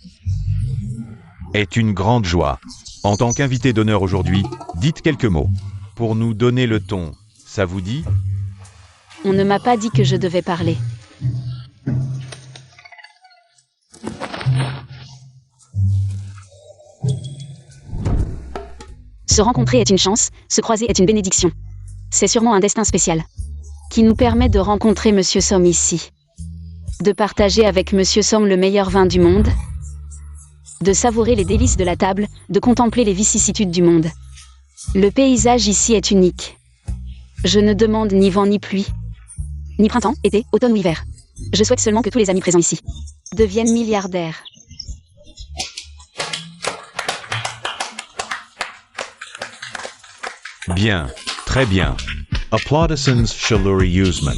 est une grande joie. En tant qu'invité d'honneur aujourd'hui, dites quelques mots. Pour nous donner le ton, ça vous dit? On ne m'a pas dit que je devais parler. Se rencontrer est une chance, se croiser est une bénédiction. C'est sûrement un destin spécial. qui nous permet de rencontrer Monsieur Somme ici. De partager avec Monsieur Somme le meilleur vin du monde. De savourer les délices de la table, de contempler les vicissitudes du monde. Le paysage ici est unique. Je ne demande ni vent ni pluie, ni printemps, été, automne ou hiver. Je souhaite seulement que tous les amis présents ici deviennent milliardaires. Bien, très bien. Applaudissements shall amusement.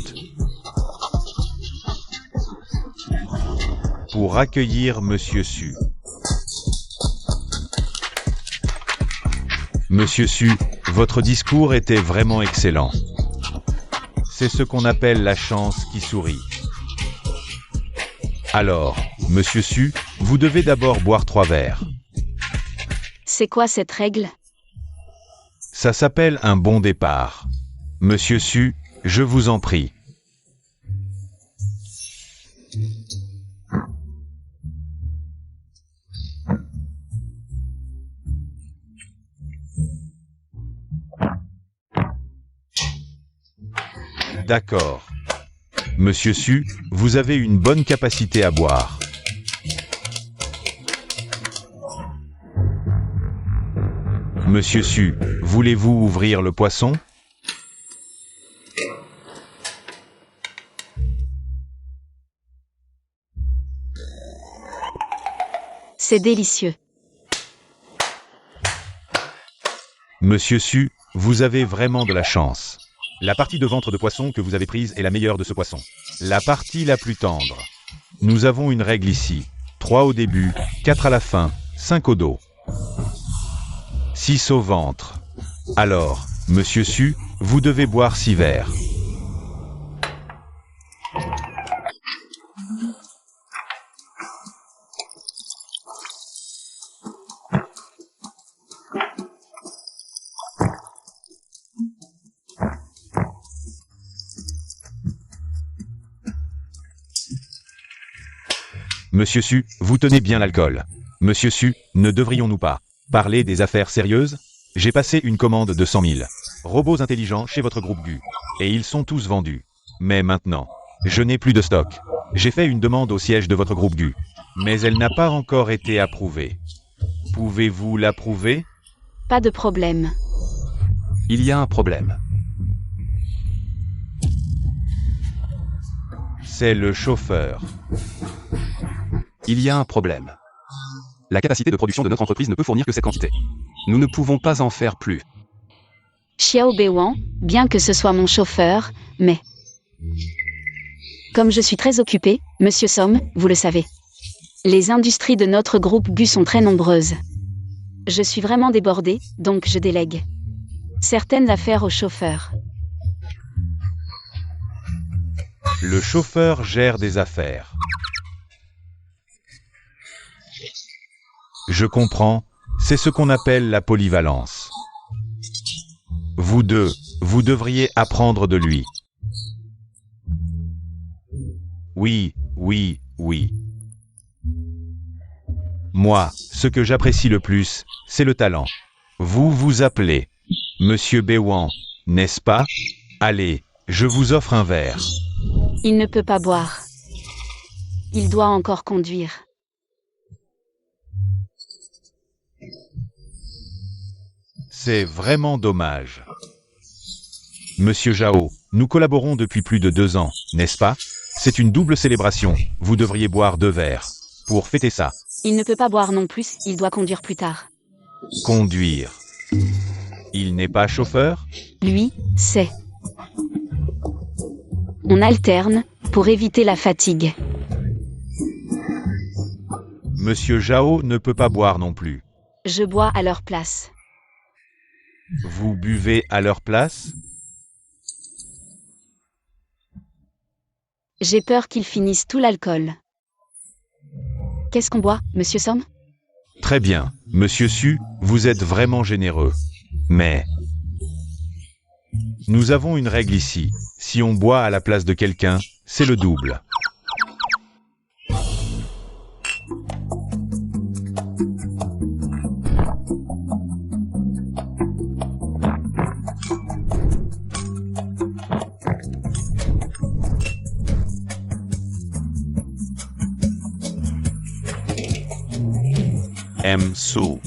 Pour accueillir Monsieur Su. Monsieur Su, votre discours était vraiment excellent. C'est ce qu'on appelle la chance qui sourit. Alors, Monsieur Su, vous devez d'abord boire 3 verres. C'est quoi cette règle? Ça s'appelle un bon départ. Monsieur Su, je vous en prie. D'accord. Monsieur Su, vous avez une bonne capacité à boire. Monsieur Su, voulez-vous ouvrir le poisson? C'est délicieux. Monsieur Su, vous avez vraiment de la chance. La partie de ventre de poisson que vous avez prise est la meilleure de ce poisson. La partie la plus tendre. Nous avons une règle ici. 3 au début, 4 à la fin, 5 au dos. 6 au ventre. Alors, Monsieur Su, vous devez boire 6 verres. Monsieur Su, vous tenez bien l'alcool. Monsieur Su, ne devrions-nous pas parler des affaires sérieuses? J'ai passé une commande de 100 000 robots intelligents chez votre groupe GU. Et ils sont tous vendus. Mais maintenant, je n'ai plus de stock. J'ai fait une demande au siège de votre groupe GU. Mais elle n'a pas encore été approuvée. Pouvez-vous l'approuver? Pas de problème. Il y a un problème. C'est le chauffeur. Il y a un problème. La capacité de production de notre entreprise ne peut fournir que cette quantité. Nous ne pouvons pas en faire plus. Xiao Beiwan, bien que ce soit mon chauffeur, mais... Comme je suis très occupé, Monsieur Somme, vous le savez. Les industries de notre groupe GU sont très nombreuses. Je suis vraiment débordé, donc je délègue certaines affaires au chauffeur. Le chauffeur gère des affaires. Je comprends, c'est ce qu'on appelle la polyvalence. Vous deux, vous devriez apprendre de lui. Oui, oui, oui. Moi, ce que j'apprécie le plus, c'est le talent. Vous vous appelez Monsieur Beiwan, n'est-ce pas? Allez, je vous offre un verre. Il ne peut pas boire. Il doit encore conduire. C'est vraiment dommage. Monsieur Zhao, nous collaborons depuis plus de 2 ans, n'est-ce pas? C'est une double célébration, vous devriez boire 2 verres. Pour fêter ça. Il ne peut pas boire non plus, il doit conduire plus tard. Conduire. Il n'est pas chauffeur? Lui, c'est... On alterne, pour éviter la fatigue. Monsieur Zhao ne peut pas boire non plus. Je bois à leur place. Vous buvez à leur place? J'ai peur qu'ils finissent tout l'alcool. Qu'est-ce qu'on boit, Monsieur Somme? Très bien, Monsieur Su, vous êtes vraiment généreux. Mais... nous avons une règle ici. Si on boit à la place de quelqu'un, c'est le double. M. So.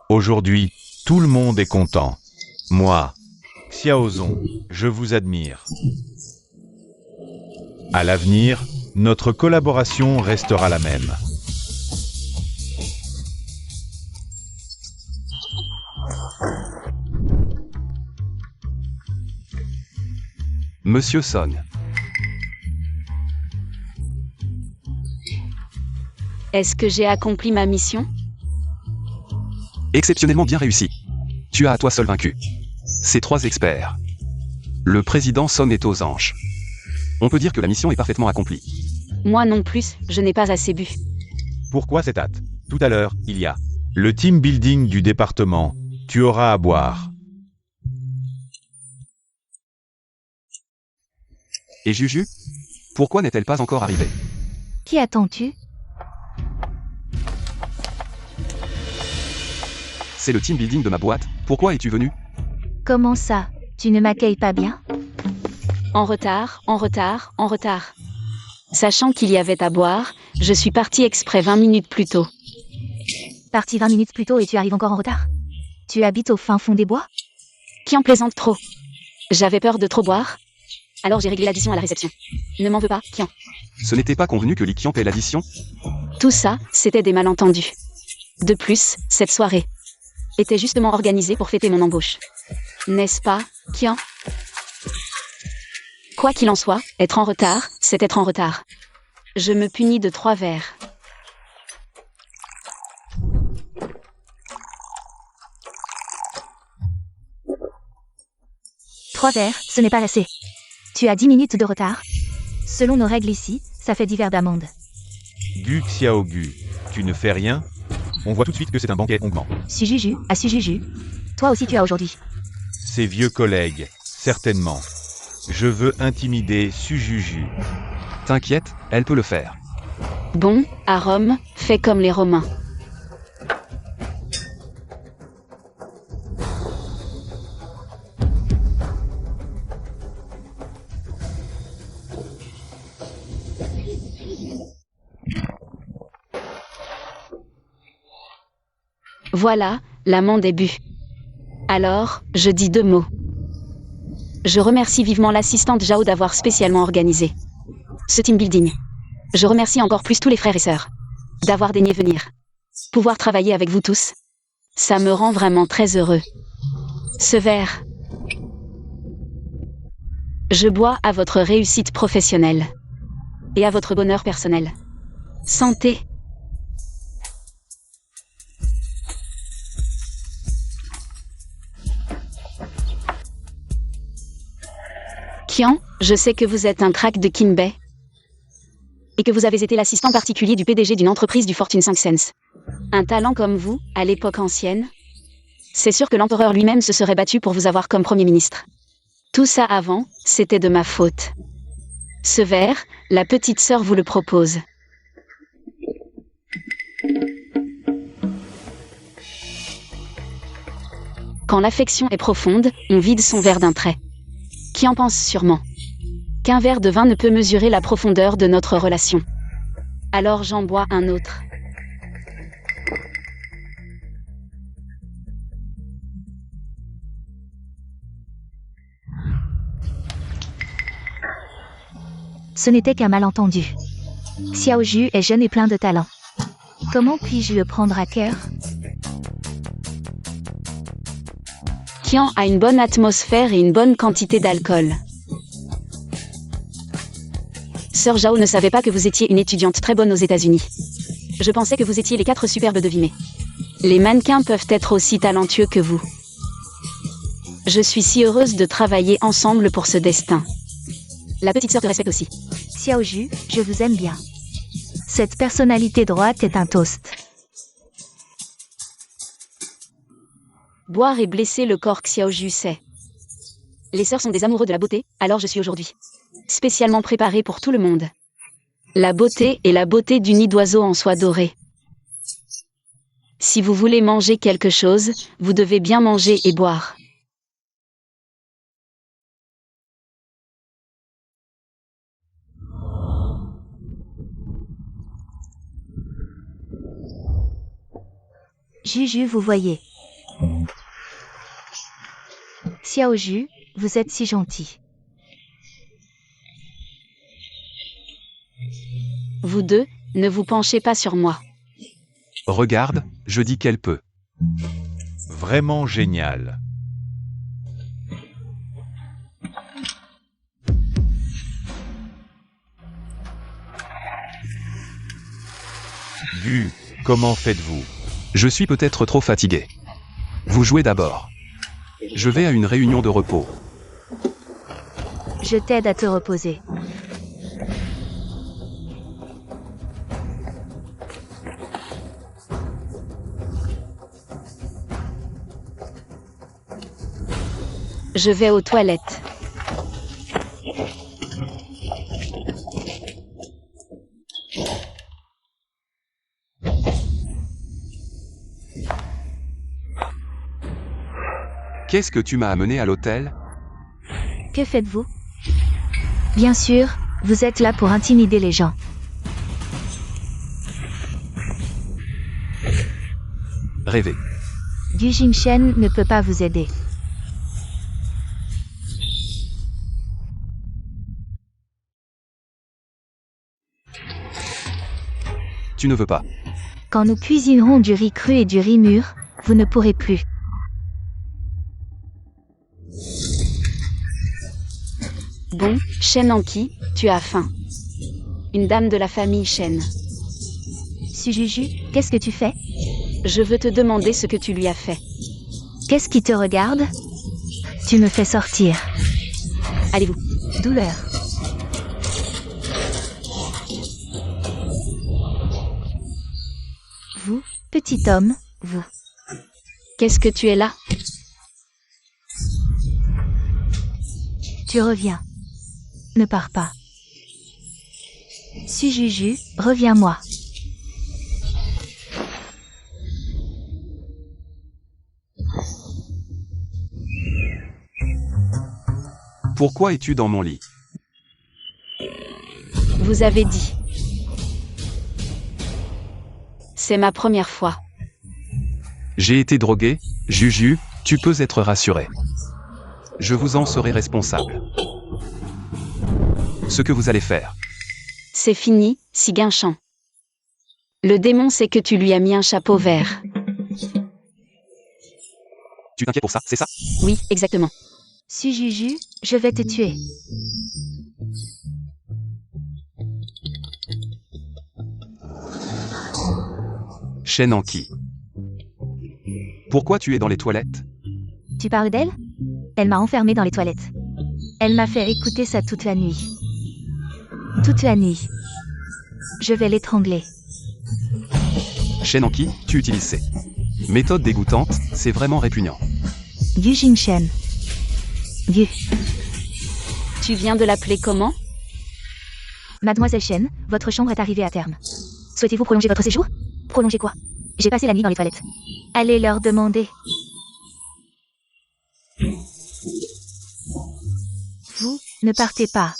Aujourd'hui, tout le monde est content. Moi, Xiaozong, je vous admire. À l'avenir, notre collaboration restera la même. Monsieur Son. Est-ce que j'ai accompli ma mission? Exceptionnellement bien réussi. Tu as à toi seul vaincu. Ces 3 experts. Le président Son est aux anges. On peut dire que la mission est parfaitement accomplie. Moi non plus, je n'ai pas assez bu. Pourquoi cette hâte? Tout à l'heure, il y a le team building du département. Tu auras à boire. Et Juju? Pourquoi n'est-elle pas encore arrivée? Qui attends-tu? C'est le team building de ma boîte. Pourquoi es-tu venu? Comment ça? Tu ne m'accueilles pas bien? En retard, en retard, en retard. Sachant qu'il y avait à boire, je suis partie exprès 20 minutes plus tôt. Parti 20 minutes plus tôt et tu arrives encore en retard? Tu habites au fin fond des bois? Qui en plaisante trop? J'avais peur de trop boire. Alors j'ai réglé l'addition à la réception. Ne m'en veux pas, Kian. Ce n'était pas convenu que Li Qian paie l'addition? Tout ça, c'était des malentendus. De plus, cette soirée était justement organisée pour fêter mon embauche. N'est-ce pas, Kian? Quoi qu'il en soit, être en retard, c'est être en retard. Je me punis de 3 verres. Trois verres, ce n'est pas assez. Tu as 10 minutes de retard. Selon nos règles ici, ça fait 10 verres d'amende. Gu Xiaogu, tu ne fais rien? On voit tout de suite que c'est un banquet onguement. Sujuju, à Sujuju. Toi aussi tu as aujourd'hui. Ces vieux collègues, certainement. Je veux intimider Sujuju. T'inquiète, elle peut le faire. Bon, à Rome, fais comme les Romains. Voilà, l'amende est bue. Alors, je dis 2 mots. Je remercie vivement l'assistante Zhao d'avoir spécialement organisé ce team building. Je remercie encore plus tous les frères et sœurs d'avoir daigné venir. Pouvoir travailler avec vous tous, ça me rend vraiment très heureux. Ce verre, je bois à votre réussite professionnelle et à votre bonheur personnel. Santé. Kian, je sais que vous êtes un crack de Kinbei et que vous avez été l'assistant particulier du PDG d'une entreprise du Fortune 5 Cents. Un talent comme vous, à l'époque ancienne, c'est sûr que l'empereur lui-même se serait battu pour vous avoir comme Premier ministre. Tout ça avant, c'était de ma faute. Ce verre, la petite sœur vous le propose. Quand l'affection est profonde, on vide son verre d'un trait. Qui en pense sûrement qu'un verre de vin ne peut mesurer la profondeur de notre relation. Alors j'en bois un autre. Ce n'était qu'un malentendu. Xiaoju est jeune et plein de talent. Comment puis-je le prendre à cœur? Kian a une bonne atmosphère et une bonne quantité d'alcool. Sœur Zhao ne savait pas que vous étiez une étudiante très bonne aux États-Unis. Je pensais que vous étiez les 4 superbes devinés. Les mannequins peuvent être aussi talentueux que vous. Je suis si heureuse de travailler ensemble pour ce destin. La petite sœur te respecte aussi. Xiaoju, je vous aime bien. Cette personnalité droite est un toast. Boire et blesser le corps Xiaoju sait. Les sœurs sont des amoureux de la beauté, alors je suis aujourd'hui spécialement préparée pour tout le monde. La beauté est la beauté du nid d'oiseau en soie dorée. Si vous voulez manger quelque chose, vous devez bien manger et boire. Juju, vous voyez. Xiaoju, vous êtes si gentil. Vous deux, ne vous penchez pas sur moi. Regarde, je dis qu'elle peut. Vraiment génial. Gu, comment faites-vous? Je suis peut-être trop fatigué. Vous jouez d'abord. Je vais à une réunion de repos. Je t'aide à te reposer. Je vais aux toilettes. Qu'est-ce que tu m'as amené à l'hôtel? Que faites-vous? Bien sûr, vous êtes là pour intimider les gens. Rêver. Gu Jingshen ne peut pas vous aider. Tu ne veux pas. Quand nous cuisinerons du riz cru et du riz mûr, vous ne pourrez plus. Bon, Shen Anki, tu as faim. Une dame de la famille Shen. Sujuju, qu'est-ce que tu fais? Je veux te demander ce que tu lui as fait. Qu'est-ce qui te regarde? Tu me fais sortir. Allez-vous. Douleur. Vous, petit homme, vous. Qu'est-ce que tu es là? Tu reviens. Ne pars pas. Sujuju, reviens-moi. Pourquoi es-tu dans mon lit? Vous avez dit. C'est ma première fois. J'ai été drogué, Juju, tu peux être rassuré. Je vous en serai responsable. Ce que vous allez faire. C'est fini, si guinchant. Le démon sait que tu lui as mis un chapeau vert. Tu t'inquiètes pour ça, c'est ça? Oui, exactement. Sujuju, je vais te tuer. Shen Anki. Pourquoi tu es dans les toilettes? Tu parles d'elle? Elle m'a enfermée dans les toilettes. Elle m'a fait écouter ça toute la nuit. Toute la nuit. Je vais l'étrangler. Shen Anki, tu utilises ces méthodes dégoûtantes, c'est vraiment répugnant. Gu Jingshen. Gu. Tu viens de l'appeler comment? Mademoiselle Shen, votre chambre est arrivée à terme. Souhaitez-vous prolonger votre séjour? Prolonger quoi? J'ai passé la nuit dans les toilettes. Allez leur demander. Vous, ne partez pas.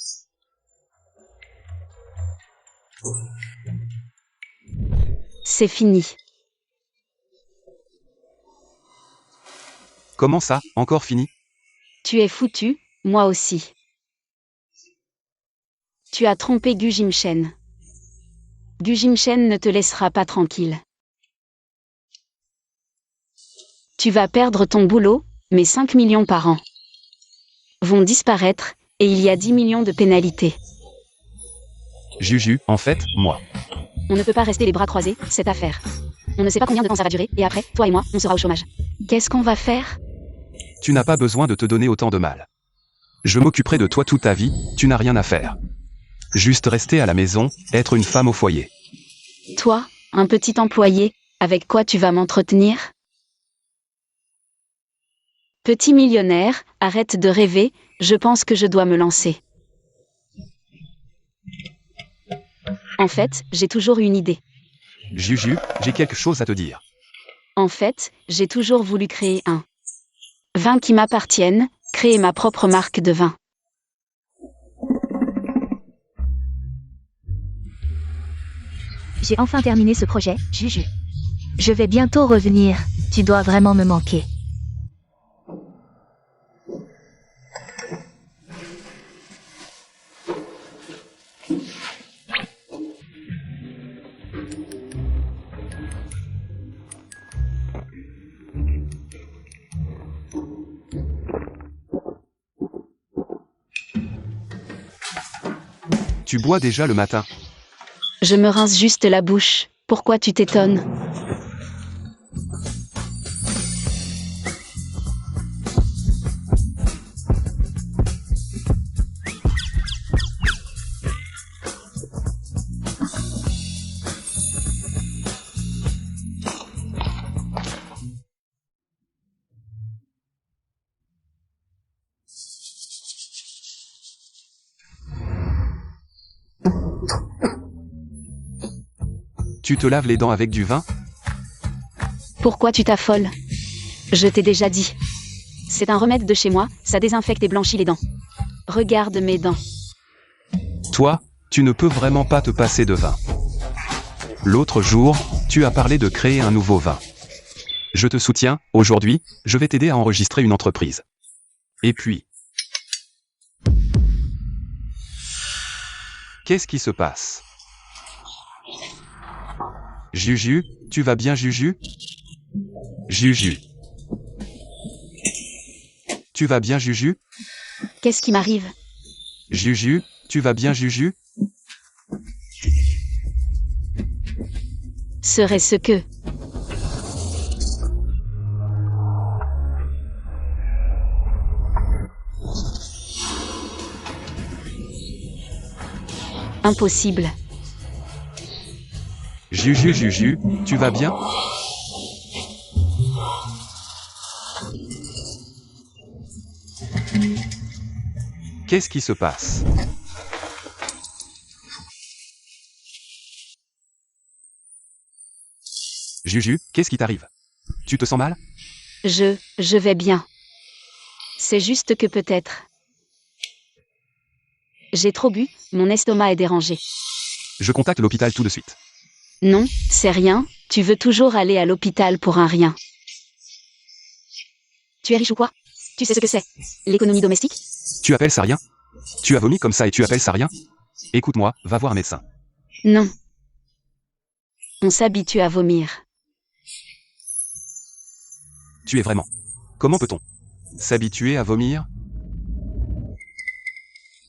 C'est fini. Comment ça, encore fini? Tu es foutu, moi aussi. Tu as trompé Gu Jingshen. Gu Jingshen ne te laissera pas tranquille. Tu vas perdre ton boulot, mais 5 millions par an vont disparaître, et il y a 10 millions de pénalités. Juju, en fait, moi. On ne peut pas rester les bras croisés, cette affaire. On ne sait pas combien de temps ça va durer, et après, toi et moi, on sera au chômage. Qu'est-ce qu'on va faire? Tu n'as pas besoin de te donner autant de mal. Je m'occuperai de toi toute ta vie, tu n'as rien à faire. Juste rester à la maison, être une femme au foyer. Toi, un petit employé, avec quoi tu vas m'entretenir? Petit millionnaire, arrête de rêver, je pense que je dois me lancer. En fait, j'ai toujours une idée. Juju, j'ai quelque chose à te dire. En fait, j'ai toujours voulu créer un vin qui m'appartienne, créer ma propre marque de vin. J'ai enfin terminé ce projet, Juju. Je vais bientôt revenir. Tu dois vraiment me manquer. Tu bois déjà le matin. Je me rince juste la bouche. Pourquoi tu t'étonnes? Tu te laves les dents avec du vin? Pourquoi tu t'affoles? Je t'ai déjà dit. C'est un remède de chez moi, ça désinfecte et blanchit les dents. Regarde mes dents. Toi, tu ne peux vraiment pas te passer de vin. L'autre jour, tu as parlé de créer un nouveau vin. Je te soutiens, aujourd'hui, je vais t'aider à enregistrer une entreprise. Et puis... Qu'est-ce qui se passe? Juju, tu vas bien Juju? Juju. Tu vas bien Juju? Qu'est-ce qui m'arrive? Juju, tu vas bien Juju? Serait-ce que... Impossible. Juju Juju, tu vas bien? Qu'est-ce qui se passe? Juju, qu'est-ce qui t'arrive? Tu te sens mal? Je vais bien. C'est juste que peut-être... J'ai trop bu, mon estomac est dérangé. Je contacte l'hôpital tout de suite. Non, c'est rien, tu veux toujours aller à l'hôpital pour un rien. Tu es riche ou quoi? Tu sais ce que c'est? L'économie domestique? Tu appelles ça rien? Tu as vomi comme ça et tu appelles ça rien? Écoute-moi, va voir un médecin. Non. On s'habitue à vomir. Tu es vraiment... Comment peut-on s'habituer à vomir?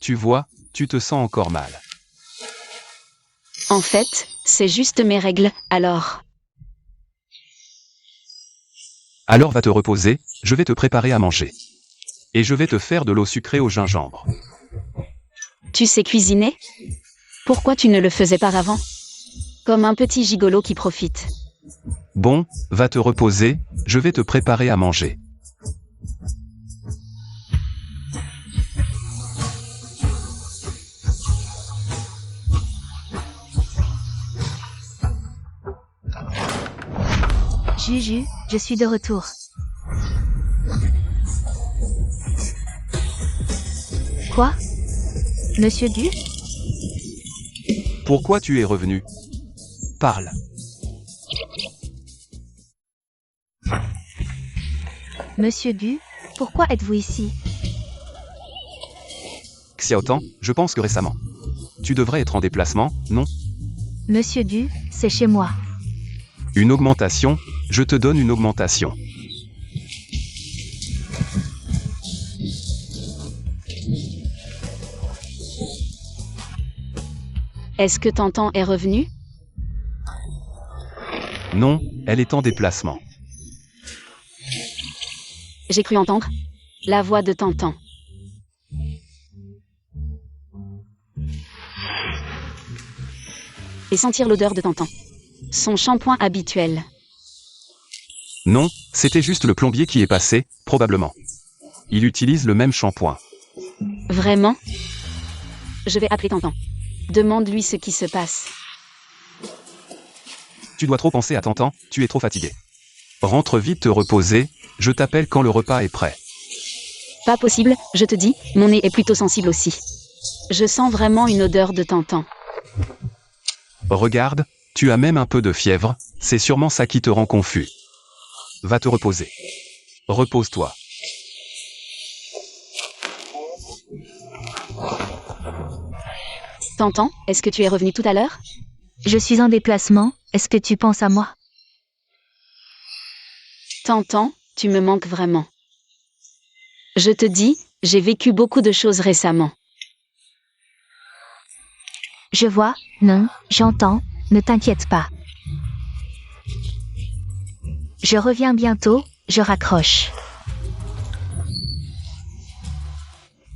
Tu vois, tu te sens encore mal. En fait, c'est juste mes règles, alors... Alors va te reposer, je vais te préparer à manger. Et je vais te faire de l'eau sucrée au gingembre. Tu sais cuisiner? Pourquoi tu ne le faisais pas avant? Comme un petit gigolo qui profite. Bon, va te reposer, je vais te préparer à manger. Juju, je suis de retour. Quoi? Monsieur Gu? Pourquoi tu es revenu? Parle. Monsieur Gu, pourquoi êtes-vous ici? Xiaotan, je pense que récemment. Tu devrais être en déplacement, non? Monsieur Gu, c'est chez moi. Une augmentation, je te donne une augmentation. Est-ce que Tantan est revenu? Non, elle est en déplacement. J'ai cru entendre la voix de Tantan. Et sentir l'odeur de Tantan. Son shampoing habituel. Non, c'était juste le plombier qui est passé, probablement. Il utilise le même shampoing. Vraiment? Je vais appeler Tantan. Demande-lui ce qui se passe. Tu dois trop penser à Tantan, tu es trop fatigué. Rentre vite te reposer, je t'appelle quand le repas est prêt. Pas possible, je te dis, mon nez est plutôt sensible aussi. Je sens vraiment une odeur de Tantan. Regarde, tu as même un peu de fièvre, C'est sûrement ça qui te rend confus. Va te reposer. Repose-toi. T'entends? Est-ce que tu es revenu tout à l'heure? Je suis en déplacement, est-ce que tu penses à moi? T'entends? Tu me manques vraiment. Je te dis, j'ai vécu beaucoup de choses récemment. Je vois, non, j'entends, ne t'inquiète pas. Je reviens bientôt, je raccroche.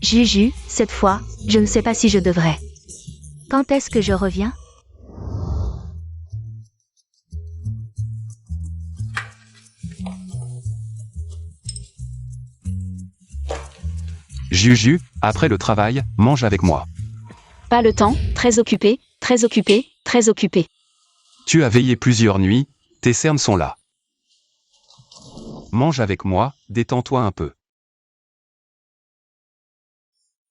Juju, cette fois, je ne sais pas si je devrais. Quand est-ce que je reviens? Juju, après le travail, mange avec moi. Pas le temps, très occupé, très occupé, très occupé. Tu as veillé plusieurs nuits, tes cernes sont là. Mange avec moi, détends-toi un peu.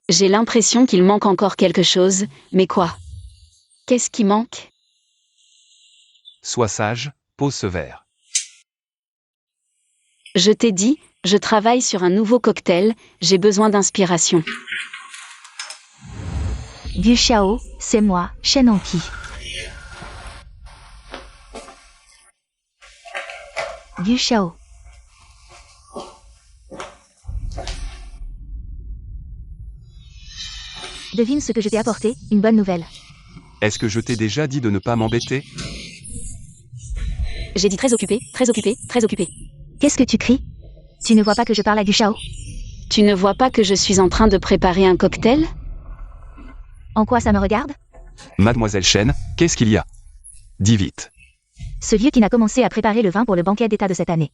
J'ai l'impression qu'il manque encore quelque chose, mais quoi? Qu'est-ce qui manque? Sois sage, pose ce verre. Je t'ai dit, je travaille sur un nouveau cocktail, j'ai besoin d'inspiration. Gu Shao, c'est moi, Shen Anki. Gu Shao. Devine ce que je t'ai apporté, une bonne nouvelle. Est-ce que je t'ai déjà dit de ne pas m'embêter? J'ai dit très occupé, très occupé, très occupé. Qu'est-ce que tu cries? Tu ne vois pas que je parle à Gu Shao? Tu ne vois pas que je suis en train de préparer un cocktail? En quoi ça me regarde? Mademoiselle Shen, qu'est-ce qu'il y a? Dis vite. Ce vieux qui n'a commencé à préparer le vin pour le banquet d'État de cette année.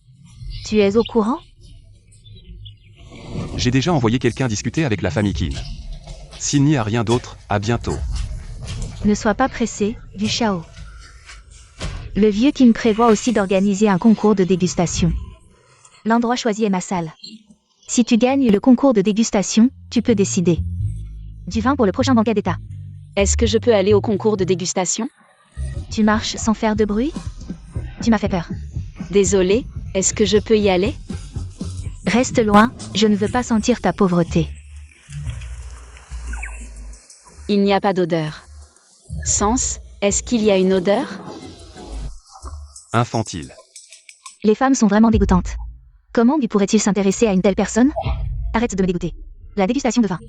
Tu es au courant? J'ai déjà envoyé quelqu'un discuter avec la famille Qin. S'il n'y a rien d'autre, à bientôt. Ne sois pas pressé, Gu Shao. Le vieux Kim prévoit aussi d'organiser un concours de dégustation. L'endroit choisi est ma salle. Si tu gagnes le concours de dégustation, tu peux décider. Du vin pour le prochain banquet d'État. Est-ce que je peux aller au concours de dégustation? Tu marches sans faire de bruit? Tu m'as fait peur. Désolée, est-ce que je peux y aller? Reste loin, je ne veux pas sentir ta pauvreté. Il n'y a pas d'odeur. Sens, est-ce qu'il y a une odeur? Infantile. Les femmes sont vraiment dégoûtantes. Comment Gu pourrait-il s'intéresser à une telle personne? Arrête de me dégoûter. La dégustation de vin.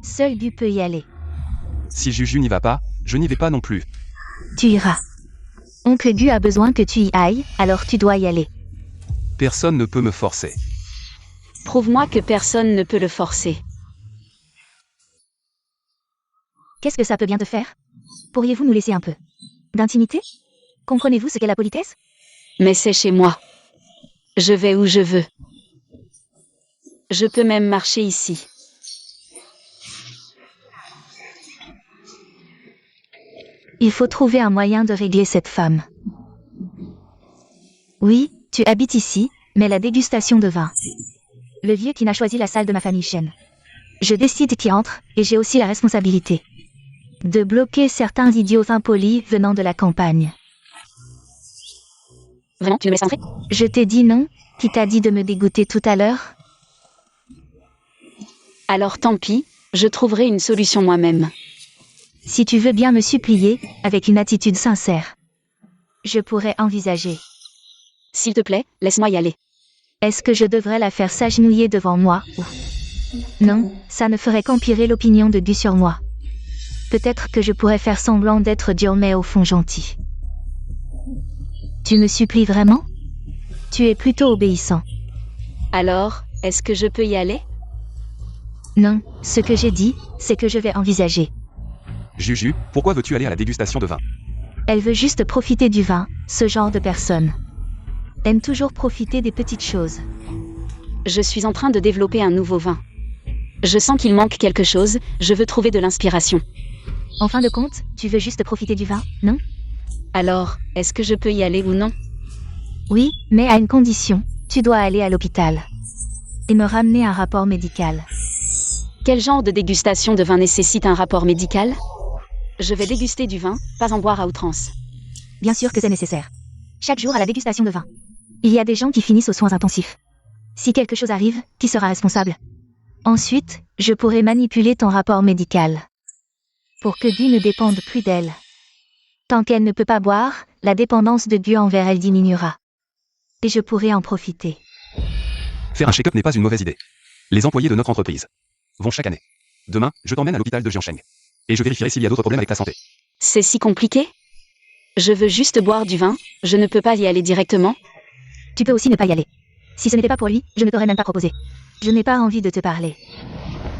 Seul Gu peut y aller. Si Juju n'y va pas, je n'y vais pas non plus. Tu iras. Oncle Gu a besoin que tu y ailles, alors tu dois y aller. Personne ne peut me forcer. Prouve-moi que personne ne peut le forcer. Qu'est-ce que ça peut bien te faire? Pourriez-vous nous laisser un peu d'intimité? Comprenez-vous ce qu'est la politesse? Mais c'est chez moi. Je vais où je veux. Je peux même marcher ici. Il faut trouver un moyen de régler cette femme. Oui, tu habites ici, mais la dégustation de vin. Le vieux qui n'a choisi la salle de ma famille Shen. Je décide qui entre, et j'ai aussi la responsabilité de bloquer certains idiots impolis venant de la campagne. Vraiment, tu me laisses entrer? Je t'ai dit non? Qui t'a dit de me dégoûter tout à l'heure? Alors tant pis, je trouverai une solution moi-même. Si tu veux bien me supplier, avec une attitude sincère, je pourrais envisager. S'il te plaît, laisse-moi y aller. Est-ce que je devrais la faire s'agenouiller devant moi ou... Non, ça ne ferait qu'empirer l'opinion de Gu sur moi. Peut-être que je pourrais faire semblant d'être dur mais au fond gentil. Tu me supplies vraiment? Tu es plutôt obéissant. Alors, est-ce que je peux y aller? Non, ce que j'ai dit, c'est que je vais envisager. Juju, pourquoi veux-tu aller à la dégustation de vin? Elle veut juste profiter du vin, ce genre de personne. Aime toujours profiter des petites choses. Je suis en train de développer un nouveau vin. Je sens qu'il manque quelque chose, je veux trouver de l'inspiration. En fin de compte, tu veux juste profiter du vin, non? Alors, est-ce que je peux y aller ou non? Oui, mais à une condition, tu dois aller à l'hôpital. Et me ramener un rapport médical. Quel genre de dégustation de vin nécessite un rapport médical? Je vais déguster du vin, pas en boire à outrance. Bien sûr que c'est nécessaire. chaque jour à la dégustation de vin. Il y a des gens qui finissent aux soins intensifs. Si quelque chose arrive, qui sera responsable? Ensuite, je pourrai manipuler ton rapport médical. Pour que Gu ne dépende plus d'elle. Tant qu'elle ne peut pas boire, la dépendance de Gu envers elle diminuera. Et je pourrai en profiter. Faire un check-up n'est pas une mauvaise idée. Les employés de notre entreprise vont chaque année. Demain, je t'emmène à l'hôpital de Jiansheng. Et je vérifierai s'il y a d'autres problèmes avec ta santé. C'est si compliqué? Je veux juste boire du vin, je ne peux pas y aller directement? Tu peux aussi ne pas y aller. Si ce n'était pas pour lui, je ne t'aurais même pas proposé. Je n'ai pas envie de te parler.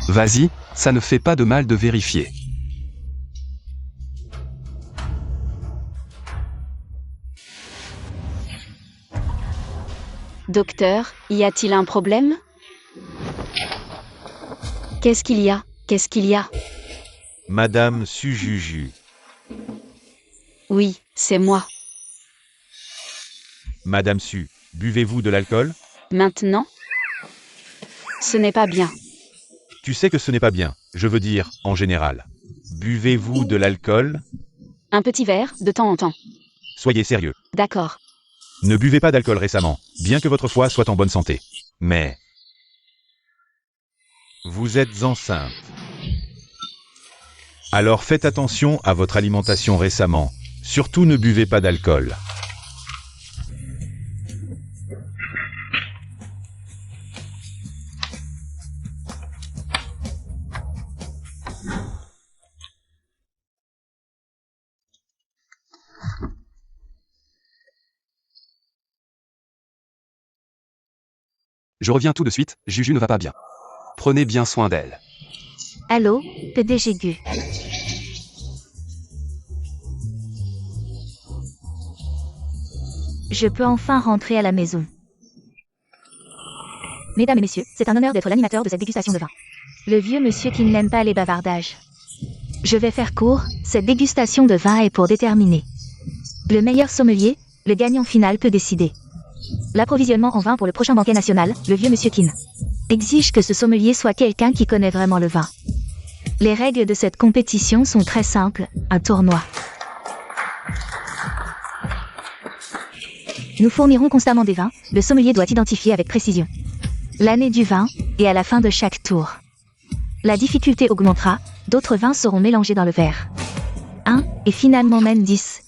Vas-y, ça ne fait pas de mal de vérifier. Docteur, y a-t-il un problème? Qu'est-ce qu'il y a? Qu'est-ce qu'il y a? Madame Sujuju. Oui, c'est moi. Madame Su, buvez-vous de l'alcool? Maintenant? Ce n'est pas bien. Tu sais que ce n'est pas bien, je veux dire, en général. Buvez-vous de l'alcool? Un petit verre, de temps en temps. Soyez sérieux. D'accord. Ne buvez pas d'alcool récemment, bien que votre foie soit en bonne santé. Mais... vous êtes enceinte. Alors faites attention à votre alimentation récemment. Surtout ne buvez pas d'alcool. Je reviens tout de suite, Juju ne va pas bien. Prenez bien soin d'elle. Allô, PDG Gu. Je peux enfin rentrer à la maison. Mesdames et messieurs, c'est un honneur d'être l'animateur de cette dégustation de vin. Le vieux monsieur qui n'aime pas les bavardages. Je vais faire court, cette dégustation de vin est pour déterminer. Le meilleur sommelier, le gagnant final peut décider. L'approvisionnement en vin pour le prochain banquet national, le vieux monsieur Qin, exige que ce sommelier soit quelqu'un qui connaît vraiment le vin. Les règles de cette compétition sont très simples, un tournoi. Nous fournirons constamment des vins, le sommelier doit identifier avec précision l'année du vin, et à la fin de chaque tour. La difficulté augmentera, d'autres vins seront mélangés dans le verre. 1, et finalement même 10.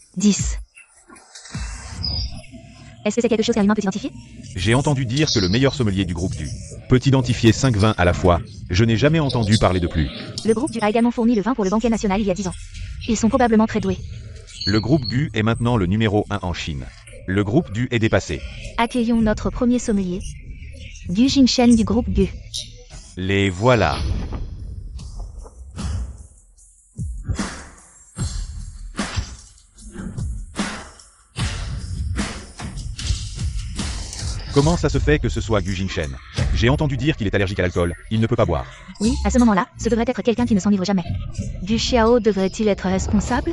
Est-ce que c'est quelque chose qu'un humain peut identifier? J'ai entendu dire que le meilleur sommelier du groupe du peut identifier 5 vins à la fois. Je n'ai jamais entendu parler de plus. Le groupe du a également fourni le vin pour le banquet national il y a 10 ans. Ils sont probablement très doués. Le groupe Gu est maintenant le numéro 1 en Chine. Le groupe Du est dépassé. Accueillons notre premier sommelier. Gu Jingshen du groupe Gu. Les voilà. Comment ça se fait que ce soit Gu Jingshen? J'ai entendu dire qu'il est allergique à l'alcool, il ne peut pas boire. Oui, à ce moment-là, ce devrait être quelqu'un qui ne s'enivre jamais. Gu Xiao devrait-il être responsable?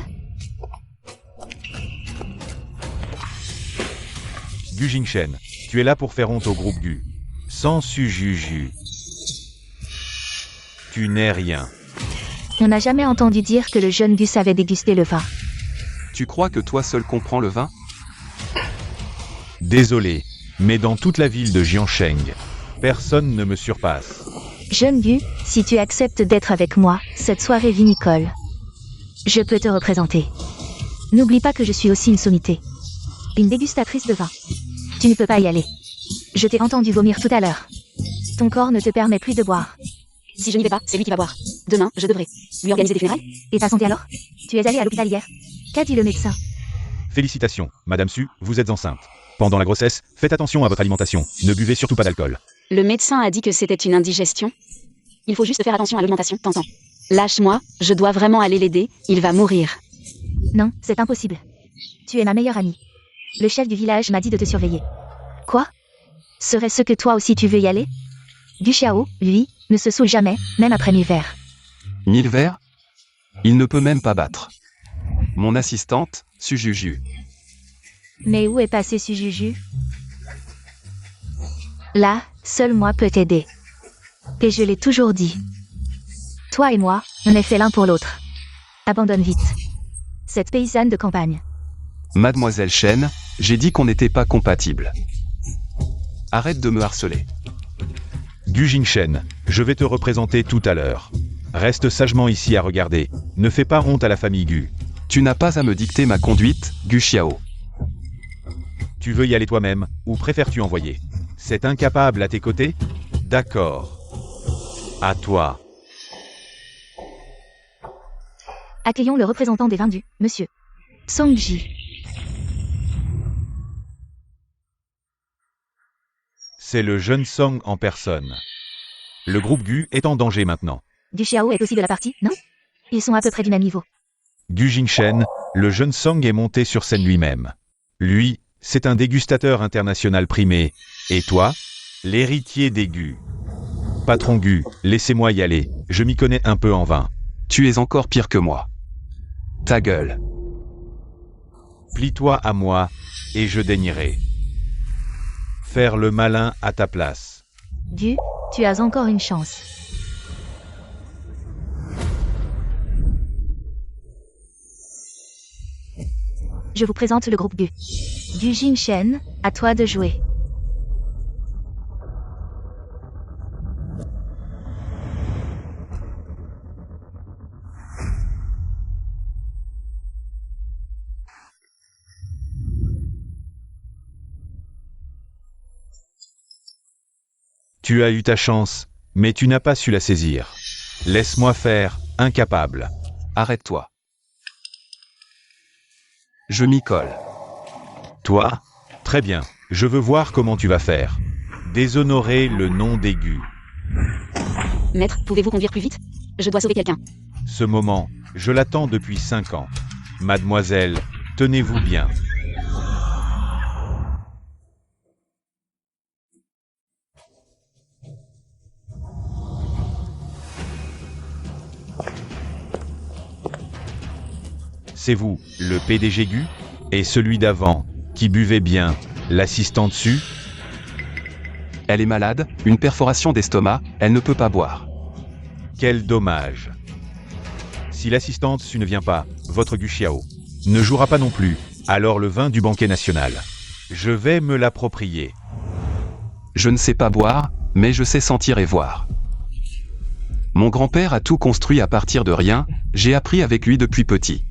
Gu Jingshen, tu es là pour faire honte au groupe Gu. Sans Sujuju. Tu n'es rien. On n'a jamais entendu dire que le jeune Gu savait déguster le vin. Tu crois que toi seul comprends le vin? Désolé, mais dans toute la ville de Jiansheng, personne ne me surpasse. Jeune Gu, si tu acceptes d'être avec moi, cette soirée vinicole, je peux te représenter. N'oublie pas que je suis aussi une sommité. Une dégustatrice de vin. Tu ne peux pas y aller. Je t'ai entendu vomir tout à l'heure. Ton corps ne te permet plus de boire. Si je n'y vais pas, c'est lui qui va boire. Demain, je devrais lui organiser des funérailles. Et ta santé alors? Tu es allée à l'hôpital hier? Qu'a dit le médecin? Félicitations, Madame Su, vous êtes enceinte. Pendant la grossesse, faites attention à votre alimentation. Ne buvez surtout pas d'alcool. Le médecin a dit que c'était une indigestion. Il faut juste faire attention à l'alimentation, t'entends? Lâche-moi, je dois vraiment aller l'aider, il va mourir. Non, c'est impossible. Tu es ma meilleure amie. Le chef du village m'a dit de te surveiller. Quoi? Serait-ce que toi aussi tu veux y aller? Gu Xiao, lui, ne se saoule jamais, même après 1000 verres. 1000 verres? Il ne peut même pas battre. Mon assistante, Sujuju. Mais où est passé Sujuju? Là, seul moi peut t'aider. Et je l'ai toujours dit. Toi et moi, on est fait l'un pour l'autre. Abandonne vite. Cette paysanne de campagne. Mademoiselle Chen, J'ai dit qu'on n'était pas compatibles. Arrête de me harceler. Gu Jingshen, je vais te représenter tout à l'heure. Reste sagement ici à regarder. Ne fais pas honte à la famille Gu. Tu n'as pas à me dicter ma conduite, Gu Xiao. Tu veux y aller toi-même, ou préfères-tu envoyer cet incapable à tes côtés? D'accord. À toi. Accueillons le représentant des vendus, monsieur Songji. C'est le jeune Song en personne. Le groupe Gu est en danger maintenant. Du Xiao est aussi de la partie, non? Ils sont à peu près du même niveau. Gu Jingshen, le jeune Song est monté sur scène lui-même. Lui, c'est un dégustateur international primé. Et toi? L'héritier des Gu. Patron Gu, laissez-moi y aller, je m'y connais un peu en vin. Tu es encore pire que moi. Ta gueule. Plie-toi à moi, et je daignerai faire le malin à ta place. Du, tu as encore une chance. Je vous présente le groupe Gu. Du Jingshen, à toi de jouer. Tu as eu ta chance, mais tu n'as pas su la saisir. Laisse-moi faire, incapable. Arrête-toi. Je m'y colle. Toi? Très bien, je veux voir comment tu vas faire. Déshonorer le nom des Gu. Maître, pouvez-vous conduire plus vite? Je dois sauver quelqu'un. Ce moment, je l'attends depuis 5 ans. Mademoiselle, tenez-vous bien. C'est vous, le PDG Gu? Et celui d'avant, qui buvait bien, l'assistant dessus? Elle est malade, une perforation d'estomac, elle ne peut pas boire. Quel dommage. Si l'assistante su ne vient pas, votre Gu Xiao ne jouera pas non plus, alors le vin du banquet national. Je vais me l'approprier. Je ne sais pas boire, mais je sais sentir et voir. Mon grand-père a tout construit à partir de rien, j'ai appris avec lui depuis petit.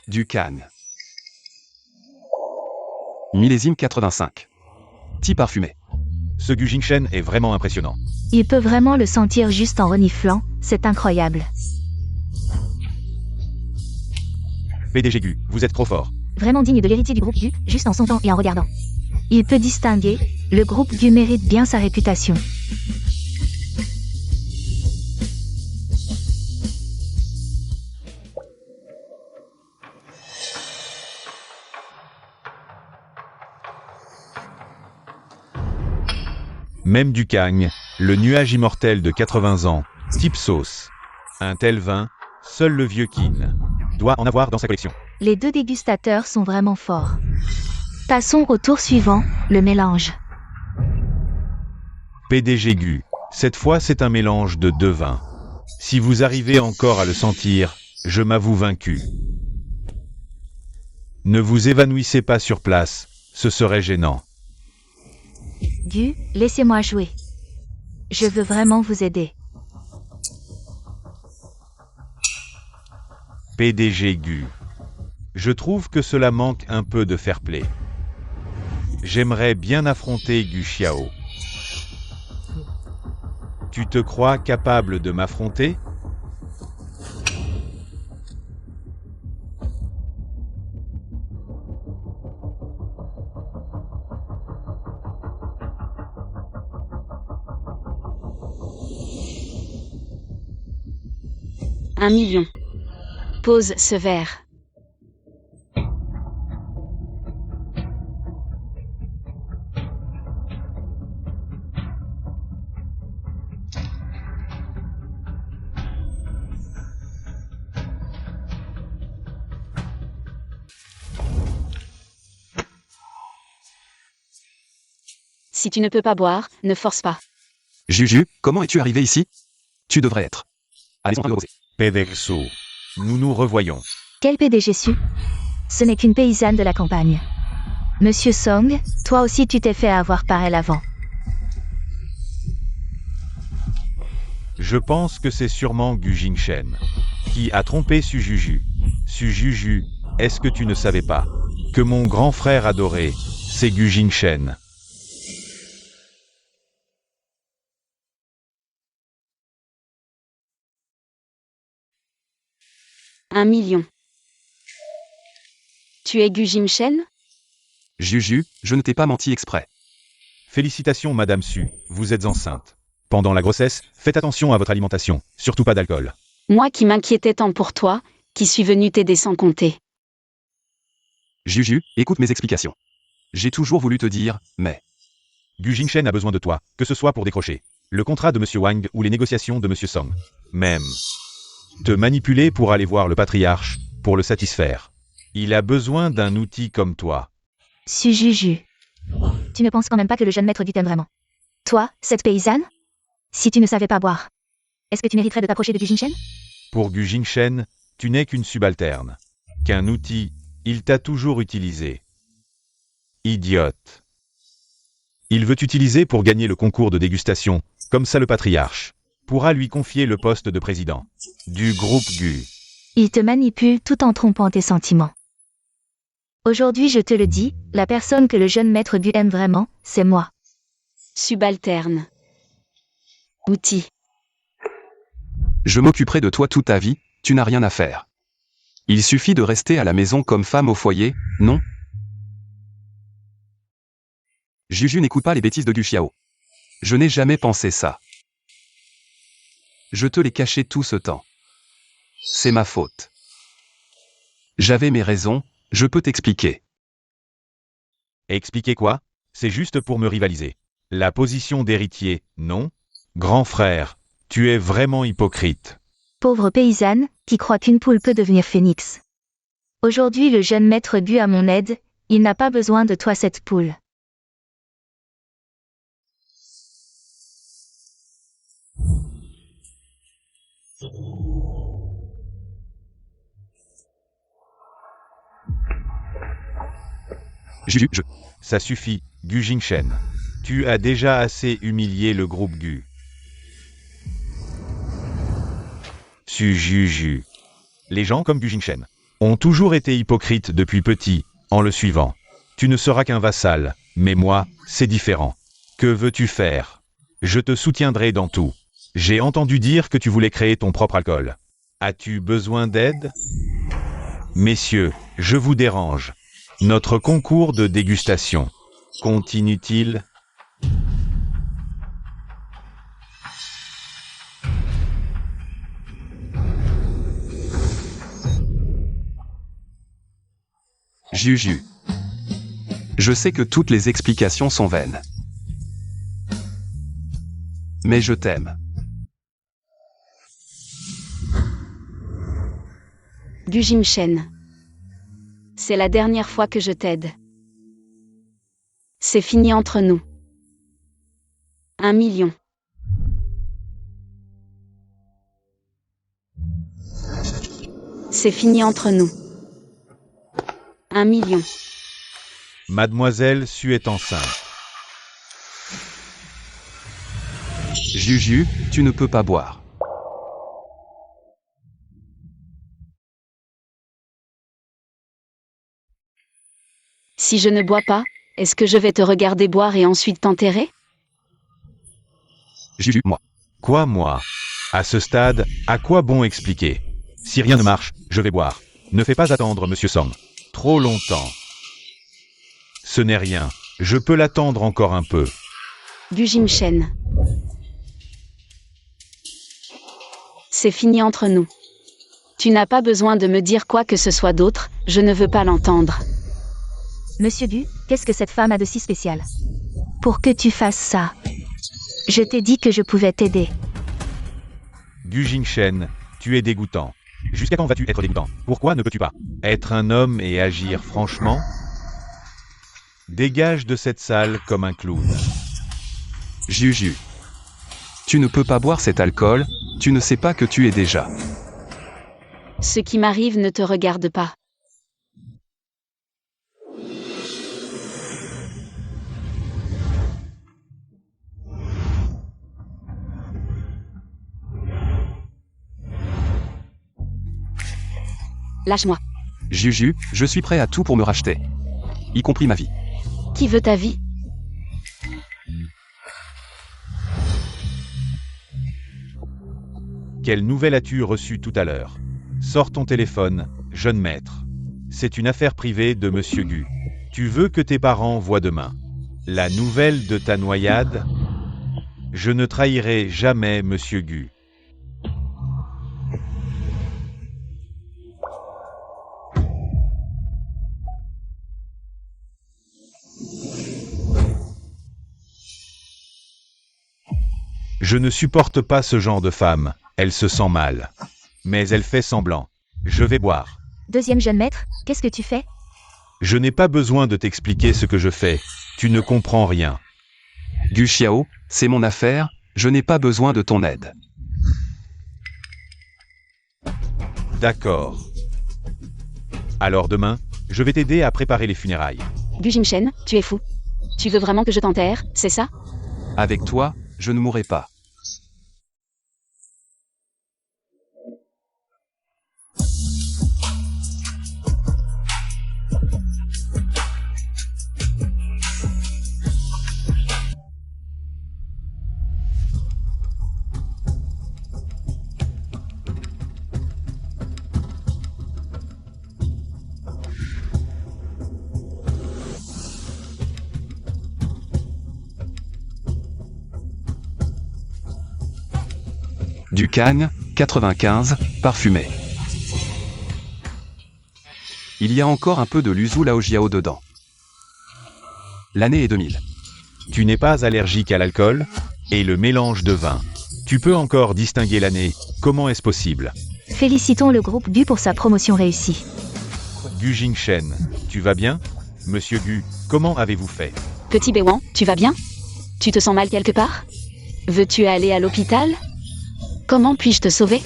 Du Cannes. Millésime 85. Tea parfumé. Ce Gu Jingshen est vraiment impressionnant. Il peut vraiment le sentir juste en reniflant, c'est incroyable. PDG Gu, vous êtes trop fort. Vraiment digne de l'héritier du groupe Gu, juste en sentant et en regardant. Il peut distinguer, le groupe Gu mérite bien sa réputation. Même du Cagne, le nuage immortel de 80 ans, type sauce. Un tel vin, seul le vieux Qin doit en avoir dans sa collection. Les deux dégustateurs sont vraiment forts. Passons au tour suivant, le mélange. PDG Gu, cette fois c'est un mélange de 2 vins. Si vous arrivez encore à le sentir, je m'avoue vaincu. Ne vous évanouissez pas sur place, ce serait gênant. Gu, laissez-moi jouer. Je veux vraiment vous aider. PDG Gu. Je trouve que cela manque un peu de fair play. J'aimerais bien affronter Gu Xiao. Tu te crois capable de m'affronter? Un million. Pose ce verre. Si tu ne peux pas boire, ne force pas. Juju, comment es-tu arrivé ici? Tu devrais être à la maison rosée. Pedexo. Nous nous revoyons. Quel PDG su? Ce n'est qu'une paysanne de la campagne. Monsieur Song, toi aussi tu t'es fait avoir par elle avant. Je pense que c'est sûrement Gu Jingshen qui a trompé Su Juju. Su Juju, est-ce que tu ne savais pas que mon grand frère adoré, c'est Gu Jingshen? Un million. Tu es Gu Jingshen? Juju, je ne t'ai pas menti exprès. Félicitations Madame Su, vous êtes enceinte. Pendant la grossesse, faites attention à votre alimentation, surtout pas d'alcool. Moi qui m'inquiétais tant pour toi, qui suis venu t'aider sans compter. Juju, écoute mes explications. J'ai toujours voulu te dire, mais... Gu Jingshen a besoin de toi, que ce soit pour décrocher le contrat de Monsieur Wang ou les négociations de Monsieur Song. Même te manipuler pour aller voir le patriarche, pour le satisfaire. Il a besoin d'un outil comme toi. Su Juju. Tu ne penses quand même pas que le jeune maître du t'aime vraiment? Toi, cette paysanne? Si tu ne savais pas boire, est-ce que tu mériterais de t'approcher de Gu Jingshen? Pour Gu Jingshen, tu n'es qu'une subalterne. Qu'un outil, il t'a toujours utilisé. Idiote. Il veut t'utiliser pour gagner le concours de dégustation, comme ça le patriarche pourra lui confier le poste de président du groupe Gu. Il te manipule tout en trompant tes sentiments. Aujourd'hui je te le dis, la personne que le jeune maître Gu aime vraiment, c'est moi. Subalterne. Outil. Je m'occuperai de toi toute ta vie, tu n'as rien à faire. Il suffit de rester à la maison comme femme au foyer, non? Juju n'écoute pas les bêtises de Gu Xiao. Je n'ai jamais pensé ça. Je te l'ai caché tout ce temps. C'est ma faute. J'avais mes raisons, je peux t'expliquer. Expliquer quoi? C'est juste pour me rivaliser. La position d'héritier, non? Grand frère, tu es vraiment hypocrite. Pauvre paysanne, qui croit qu'une poule peut devenir phénix. Aujourd'hui le jeune maître Gu a mon aide, il n'a pas besoin de toi cette poule. Juju, Ça suffit, Gu Jingshen. Tu as déjà assez humilié le groupe Gu. Su Juju. Les gens comme Gu Jingshen ont toujours été hypocrites depuis petit, en le suivant. Tu ne seras qu'un vassal, mais moi, c'est différent. Que veux-tu faire? Je te soutiendrai dans tout. J'ai entendu dire que tu voulais créer ton propre alcool. As-tu besoin d'aide? Messieurs, je vous dérange. Notre concours de dégustation continue-t-il? Juju. Je sais que toutes les explications sont vaines. Mais je t'aime. Gu Jingshen. C'est la dernière fois que je t'aide. C'est fini entre nous. 1 million. C'est fini entre nous. 1 million. Mademoiselle Su est enceinte. Juju, tu ne peux pas boire. Si je ne bois pas, est-ce que je vais te regarder boire et ensuite t'enterrer? Juju, moi. Quoi, moi? À ce stade, à quoi bon expliquer? Si rien ne marche, je vais boire. Ne fais pas attendre Monsieur Song trop longtemps. Ce n'est rien. Je peux l'attendre encore un peu. Gu Jingshen. C'est fini entre nous. Tu n'as pas besoin de me dire quoi que ce soit d'autre, je ne veux pas l'entendre. Monsieur Gu, qu'est-ce que cette femme a de si spécial? Pour que tu fasses ça. Je t'ai dit que je pouvais t'aider. Gu Jingshen, tu es dégoûtant. Jusqu'à quand vas-tu être dégoûtant? Pourquoi ne peux-tu pas être un homme et agir franchement? Dégage de cette salle comme un clown. Juju. Tu ne peux pas boire cet alcool, tu ne sais pas que tu es déjà. Ce qui m'arrive ne te regarde pas. Lâche-moi. Juju, je suis prêt à tout pour me racheter. Y compris ma vie. Qui veut ta vie? Quelle nouvelle as-tu reçue tout à l'heure? Sors ton téléphone, jeune maître. C'est une affaire privée de Monsieur Gu. Tu veux que tes parents voient demain la nouvelle de ta noyade? Je ne trahirai jamais Monsieur Gu. Je ne supporte pas ce genre de femme, elle se sent mal. Mais elle fait semblant. Je vais boire. Deuxième jeune maître, qu'est-ce que tu fais? Je n'ai pas besoin de t'expliquer ce que je fais. Tu ne comprends rien. Gu Xiao, c'est mon affaire, je n'ai pas besoin de ton aide. D'accord. Alors demain, je vais t'aider à préparer les funérailles. Gu Jingchen, tu es fou. Tu veux vraiment que je t'enterre, c'est ça? Avec toi, je ne mourrai pas. Du Kang, 95, parfumé. Il y a encore un peu de l'Uzu Laojiao dedans. L'année est 2000. Tu n'es pas allergique à l'alcool et le mélange de vin. Tu peux encore distinguer l'année. Comment est-ce possible? Félicitons le groupe Gu pour sa promotion réussie. Gu Jingchen, tu vas bien? Monsieur Gu, comment avez-vous fait? Petit Béwan, tu vas bien? Tu te sens mal quelque part? Veux-tu aller à l'hôpital? Comment puis-je te sauver?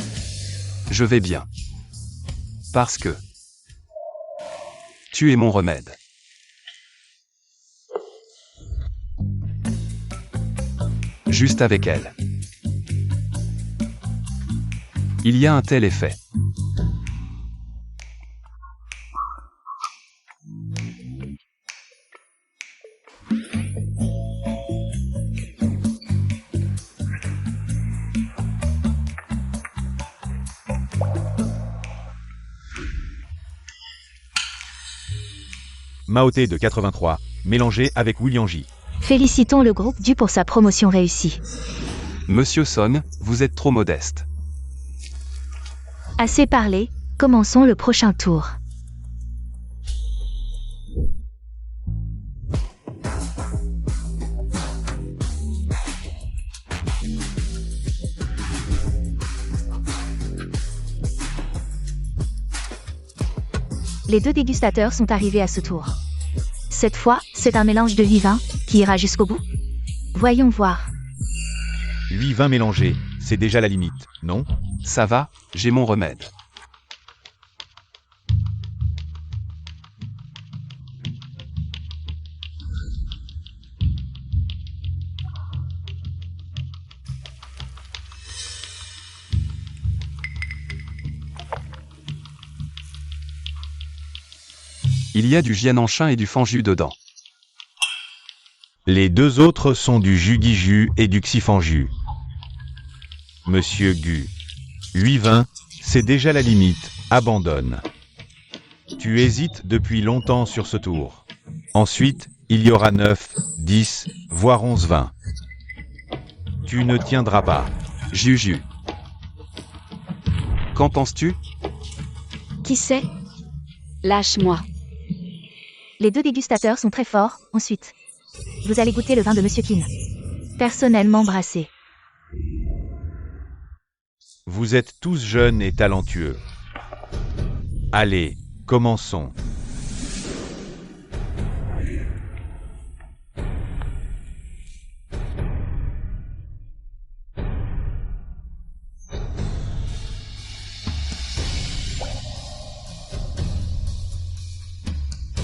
Je vais bien. Parce que... tu es mon remède. Juste avec elle. Il y a un tel effet. Maoté de 83, mélangé avec William J. Félicitons le groupe Gu pour sa promotion réussie. Monsieur Son, vous êtes trop modeste. Assez parlé, commençons le prochain tour. Les deux dégustateurs sont arrivés à ce tour. Cette fois, c'est un mélange de 8 vins qui ira jusqu'au bout. Voyons voir. 8 vins mélangés, c'est déjà la limite, non? Ça va, j'ai mon remède. Il y a du jiananchin et du fanju dedans. Les deux autres sont du jugiju et du xifanju. Monsieur Gu. 8 vins, c'est déjà la limite, abandonne. Tu hésites depuis longtemps sur ce tour. Ensuite, il y aura 9, 10, voire 11 vins. Tu ne tiendras pas. Juju. Qu'en penses-tu? Qui sait? Lâche-moi. Les deux dégustateurs sont très forts. Ensuite, vous allez goûter le vin de Monsieur Qin. Personnellement brassé. Vous êtes tous jeunes et talentueux. Allez, commençons.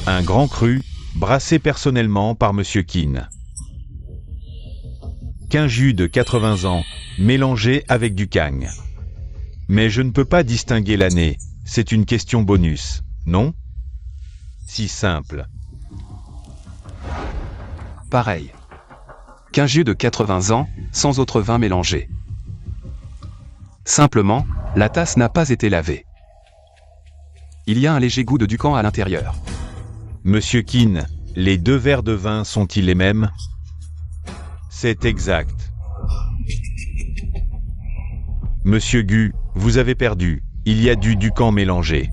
Un grand cru, brassé personnellement par Monsieur Keane. Qu'un jus de 80 ans, mélangé avec du Kang. Mais je ne peux pas distinguer l'année, c'est une question bonus, non? Si simple. Pareil. Qu'un jus de 80 ans, sans autre vin mélangé. Simplement, la tasse n'a pas été lavée. Il y a un léger goût de Ducan à l'intérieur. Monsieur Keane, les 2 verres de vin sont-ils les mêmes? C'est exact. Monsieur Gu, vous avez perdu, il y a du Ducan mélangé.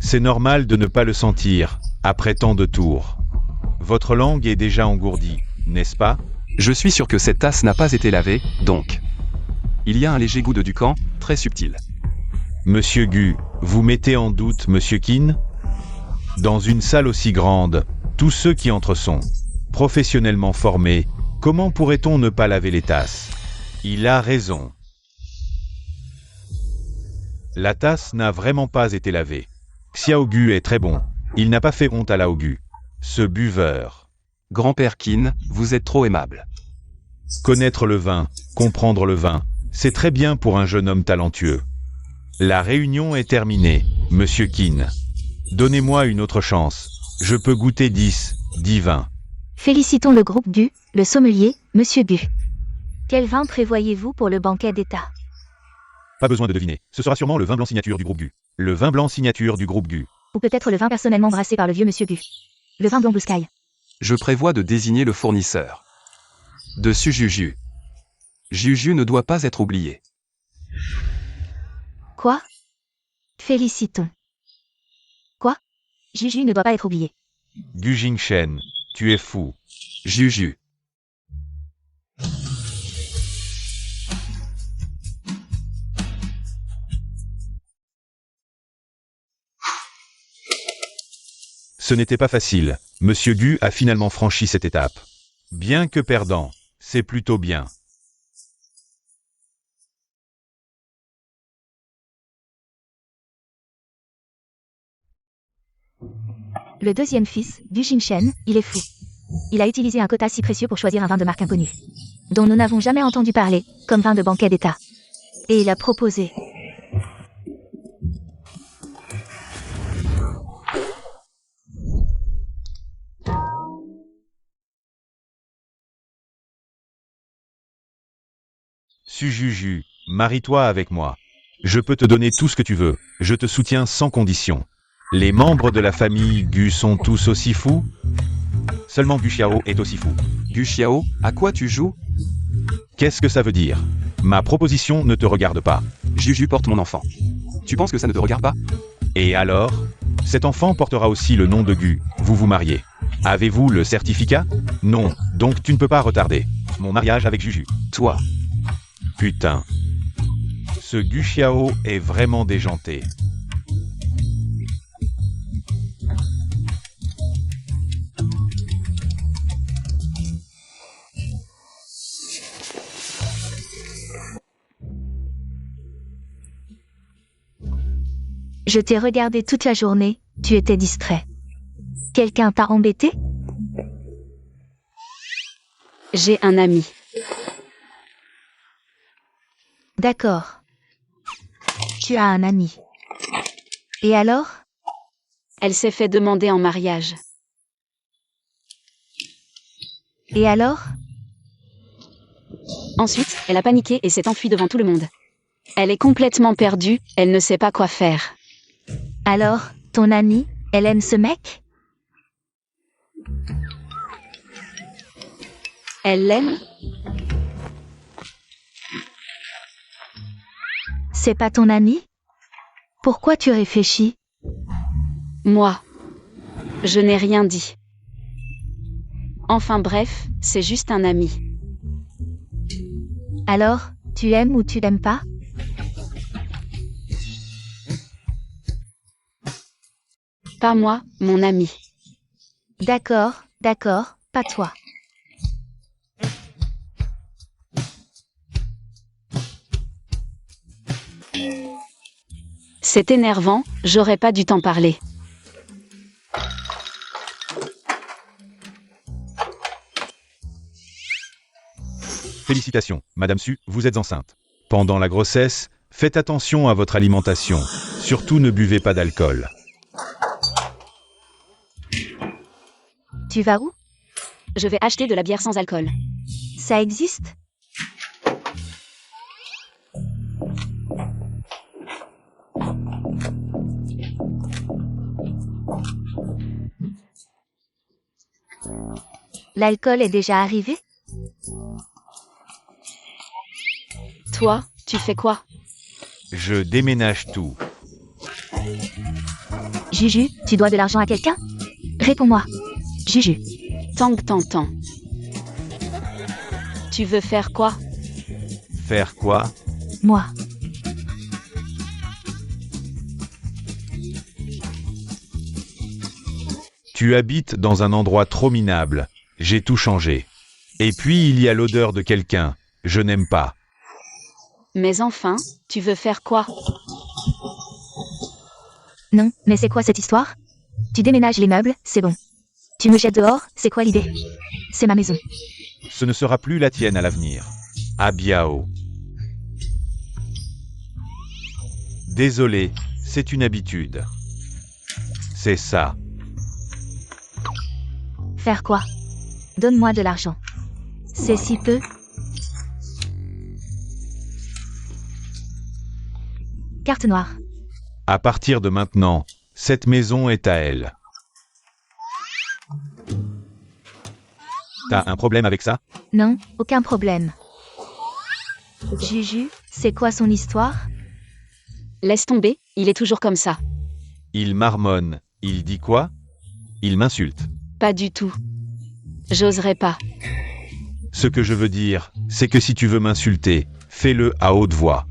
C'est normal de ne pas le sentir, après tant de tours. Votre langue est déjà engourdie, n'est-ce pas? Je suis sûr que cette tasse n'a pas été lavée, donc. Il y a un léger goût de Ducan, très subtil. Monsieur Gu, vous mettez en doute Monsieur Keane? Dans une salle aussi grande, tous ceux qui entrent sont professionnellement formés, comment pourrait-on ne pas laver les tasses? Il a raison. La tasse n'a vraiment pas été lavée. Xiao Gu est très bon, il n'a pas fait honte à Lao Gu. Ce buveur. Grand-père Keane, vous êtes trop aimable. Connaître le vin, comprendre le vin, c'est très bien pour un jeune homme talentueux. La réunion est terminée, Monsieur Keane. Donnez-moi une autre chance. Je peux goûter 10 vins. Félicitons le groupe Gu, le sommelier, Monsieur Gu. Quel vin prévoyez-vous pour le banquet d'État? Pas besoin de deviner, ce sera sûrement le vin blanc signature du groupe Gu. Le vin blanc signature du groupe Gu. Ou peut-être le vin personnellement brassé par le vieux Monsieur Gu. Le vin blanc Blue Sky. Je prévois de désigner le fournisseur. De Sujuju. Juju ne doit pas être oublié. Quoi? Félicitons. Quoi? Juju ne doit pas être oublié. Gu Jingshen, tu es fou. Juju. Ce n'était pas facile, Monsieur Gu a finalement franchi cette étape. Bien que perdant, c'est plutôt bien. Le deuxième fils, Gu Jingshen, il est fou. Il a utilisé un quota si précieux pour choisir un vin de marque inconnue, dont nous n'avons jamais entendu parler, comme vin de banquet d'État. Et il a proposé. Sujuju, marie-toi avec moi. Je peux te donner tout ce que tu veux, je te soutiens sans condition. Les membres de la famille Gu sont tous aussi fous? Seulement Gu Xiao est aussi fou. Gu Xiao, à quoi tu joues? Qu'est-ce que ça veut dire? Ma proposition ne te regarde pas. Juju porte mon enfant. Tu penses que ça ne te regarde pas? Et alors? Cet enfant portera aussi le nom de Gu, vous vous mariez. Avez-vous le certificat? Non, donc tu ne peux pas retarder mon mariage avec Juju. Toi. Putain. Ce Gu Xiao est vraiment déjanté. Je t'ai regardé toute la journée, tu étais distrait. Quelqu'un t'a embêté? J'ai un ami. D'accord. Tu as un ami. Et alors? Elle s'est fait demander en mariage. Et alors? Ensuite, elle a paniqué et s'est enfuie devant tout le monde. Elle est complètement perdue, elle ne sait pas quoi faire. Alors, ton amie, elle aime ce mec? Elle l'aime? C'est pas ton ami? Pourquoi tu réfléchis? Moi. Je n'ai rien dit. Enfin bref, c'est juste un ami. Alors, tu aimes ou tu n'aimes pas? Pas moi, mon ami. D'accord, d'accord, pas toi. C'est énervant, j'aurais pas dû t'en parler. Félicitations, Madame Su, vous êtes enceinte. Pendant la grossesse, faites attention à votre alimentation. Surtout ne buvez pas d'alcool. Tu vas où? Je vais acheter de la bière sans alcool. Ça existe? L'alcool est déjà arrivé? Toi, tu fais quoi? Je déménage tout. Juju, tu dois de l'argent à quelqu'un? Réponds-moi. Juju. Tang Tantan. Tu veux faire quoi? Faire quoi? Moi. Tu habites dans un endroit trop minable. J'ai tout changé. Et puis il y a l'odeur de quelqu'un. Je n'aime pas. Mais enfin, tu veux faire quoi? Non, mais c'est quoi cette histoire? Tu déménages les meubles, c'est bon. Tu me jettes dehors, c'est quoi l'idée? C'est ma maison. Ce ne sera plus la tienne à l'avenir. À biao. Désolé, c'est une habitude. C'est ça. Faire quoi? Donne-moi de l'argent. C'est si peu. Carte noire. À partir de maintenant, cette maison est à elle. T'as un problème avec ça? Non, aucun problème. Juju, c'est quoi son histoire? Laisse tomber, il est toujours comme ça. Il marmonne. Il dit quoi? Il m'insulte. Pas du tout. J'oserais pas. Ce que je veux dire, c'est que si tu veux m'insulter, fais-le à haute voix.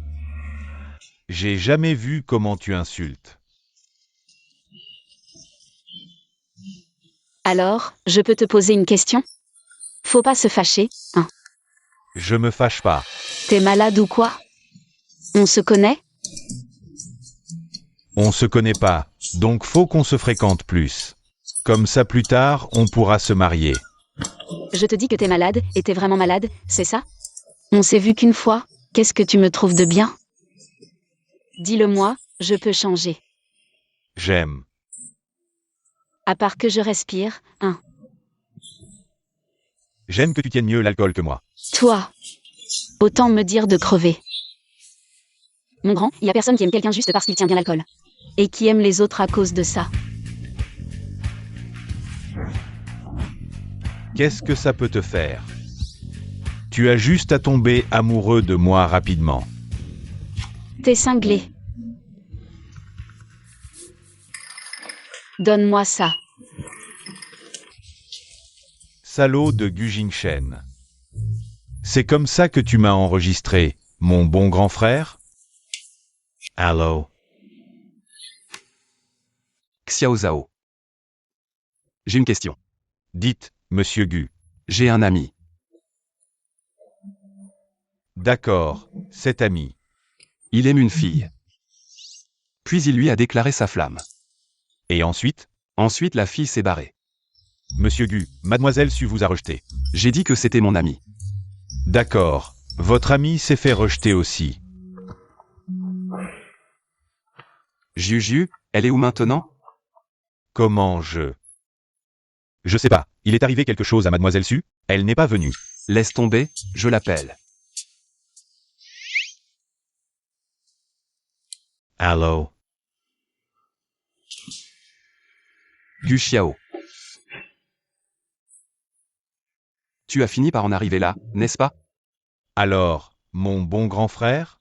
J'ai jamais vu comment tu insultes. Alors, je peux te poser une question? Faut pas se fâcher, hein? Je me fâche pas. T'es malade ou quoi? On se connaît? On se connaît pas, donc faut qu'on se fréquente plus. Comme ça plus tard, on pourra se marier. Je te dis que t'es malade, et t'es vraiment malade, c'est ça? On s'est vu qu'une fois, qu'est-ce que tu me trouves de bien? Dis-le-moi, je peux changer. J'aime. À part que je respire, hein. J'aime que tu tiennes mieux l'alcool que moi. Toi. Autant me dire de crever. Mon grand, y a personne qui aime quelqu'un juste parce qu'il tient bien l'alcool. Et qui aime les autres à cause de ça. Qu'est-ce que ça peut te faire? Tu as juste à tomber amoureux de moi rapidement. T'es cinglé. Donne-moi ça. Salaud de Gu Jingshen. C'est comme ça que tu m'as enregistré, mon bon grand frère? Allô? Xiao Zhao. J'ai une question. Dites, monsieur Gu. J'ai un ami. D'accord, cet ami. Il aime une fille. Puis il lui a déclaré sa flamme. Et ensuite? Ensuite la fille s'est barrée. Monsieur Gu, mademoiselle Su vous a rejeté. J'ai dit que c'était mon ami. D'accord, votre ami s'est fait rejeter aussi. Juju, elle est où maintenant? Comment je sais pas, il est arrivé quelque chose à mademoiselle Su, elle n'est pas venue. Laisse tomber, je l'appelle. Allô? Gu Xiao. Tu as fini par en arriver là, n'est-ce pas? Alors, mon bon grand frère?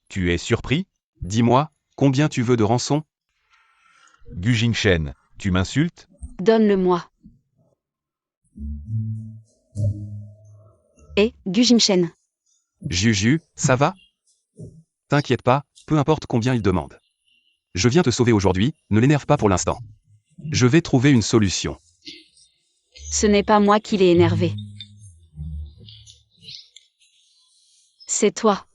Tu es surpris? Dis-moi, combien tu veux de rançon? Gu Jingshen, tu m'insultes? Donne-le-moi. Et, Gu Jingshen. Juju, ça va? T'inquiète pas, peu importe combien il demande. Je viens te sauver aujourd'hui, ne l'énerve pas pour l'instant. Je vais trouver une solution. Ce n'est pas moi qui l'ai énervé. C'est toi.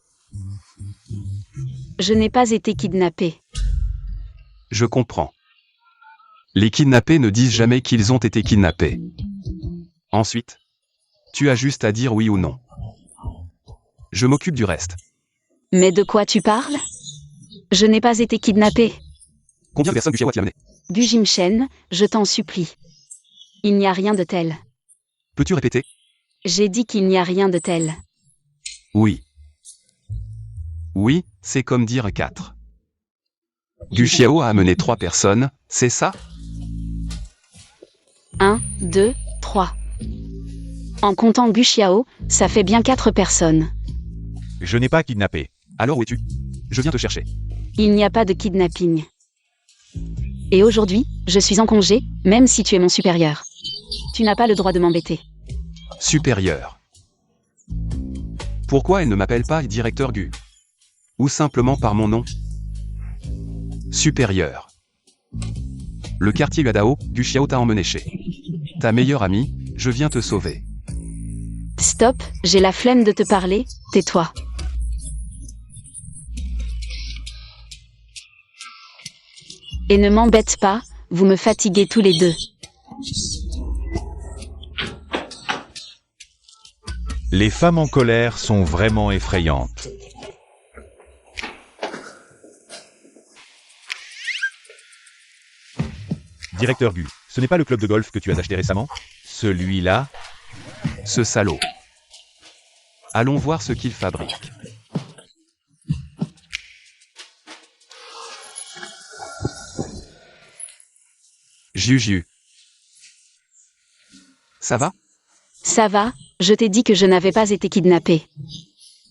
Je n'ai pas été kidnappée. Je comprends. Les kidnappés ne disent jamais qu'ils ont été kidnappés. Ensuite, tu as juste à dire oui ou non. Je m'occupe du reste. Mais de quoi tu parles? Je n'ai pas été kidnappée. Combien de personnes Gu Xiao a-t-il amené? Gu Jimshen, je t'en supplie. Il n'y a rien de tel. Peux-tu répéter? J'ai dit qu'il n'y a rien de tel. Oui. Oui, c'est comme dire 4. Gu Xiao a amené 3 personnes, c'est ça? 1, 2, 3. En comptant Gu Xiao, ça fait bien 4 personnes. Je n'ai pas kidnappé. Alors où es-tu? Je viens te chercher. Il n'y a pas de kidnapping. Et aujourd'hui, je suis en congé, même si tu es mon supérieur. Tu n'as pas le droit de m'embêter. Supérieur. Pourquoi elle ne m'appelle pas directeur Gu? Ou simplement par mon nom? Supérieur. Le quartier Yuadao, Gu Xiao t'a emmené chez ta meilleure amie, je viens te sauver. Stop, j'ai la flemme de te parler, tais-toi. Et ne m'embête pas, vous me fatiguez tous les deux. Les femmes en colère sont vraiment effrayantes. Directeur Gu, ce n'est pas le club de golf que tu as acheté récemment? Celui-là? Ce salaud. Allons voir ce qu'il fabrique. Juju. Ça va? Ça va, je t'ai dit que je n'avais pas été kidnappée.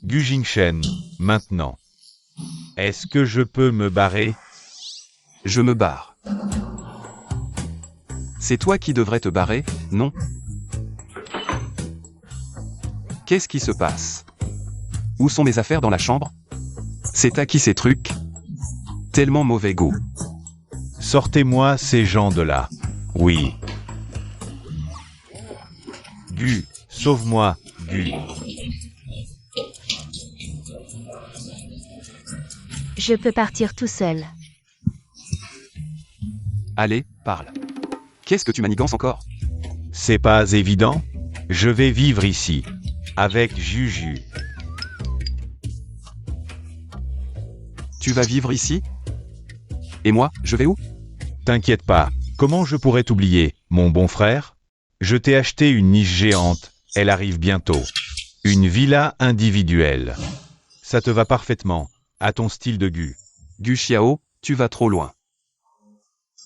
Gu Jingchen, maintenant. Est-ce que je peux me barrer? Je me barre. C'est toi qui devrais te barrer, non? Qu'est-ce qui se passe? Où sont mes affaires dans la chambre? C'est à qui ces trucs? Tellement mauvais goût. Sortez-moi ces gens de là. Oui. Gu, sauve-moi, Gu. Je peux partir tout seul. Allez, parle. Qu'est-ce que tu manigances encore? C'est pas évident? Je vais vivre ici. Avec Juju. Tu vas vivre ici? Et moi, je vais où? T'inquiète pas. Comment je pourrais t'oublier, mon bon frère? Je t'ai acheté une niche géante. Elle arrive bientôt. Une villa individuelle. Ça te va parfaitement. À ton style de Gu. Gu Xiao, tu vas trop loin.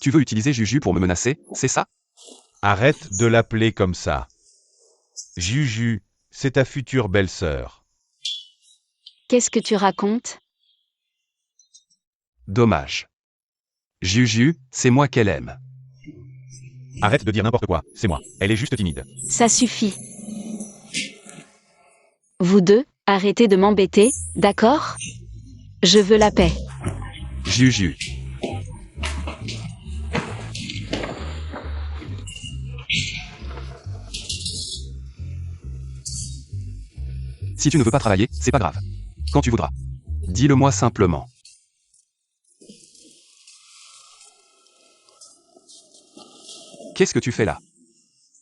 Tu veux utiliser Juju pour me menacer, c'est ça? Arrête de l'appeler comme ça. Juju, c'est ta future belle-sœur. Qu'est-ce que tu racontes? Dommage. Juju, c'est moi qu'elle aime. Arrête de dire n'importe quoi, c'est moi. Elle est juste timide. Ça suffit. Vous deux, arrêtez de m'embêter, d'accord? Je veux la paix. Juju. Si tu ne veux pas travailler, c'est pas grave. Quand tu voudras. Dis-le-moi simplement. Qu'est-ce que tu fais là?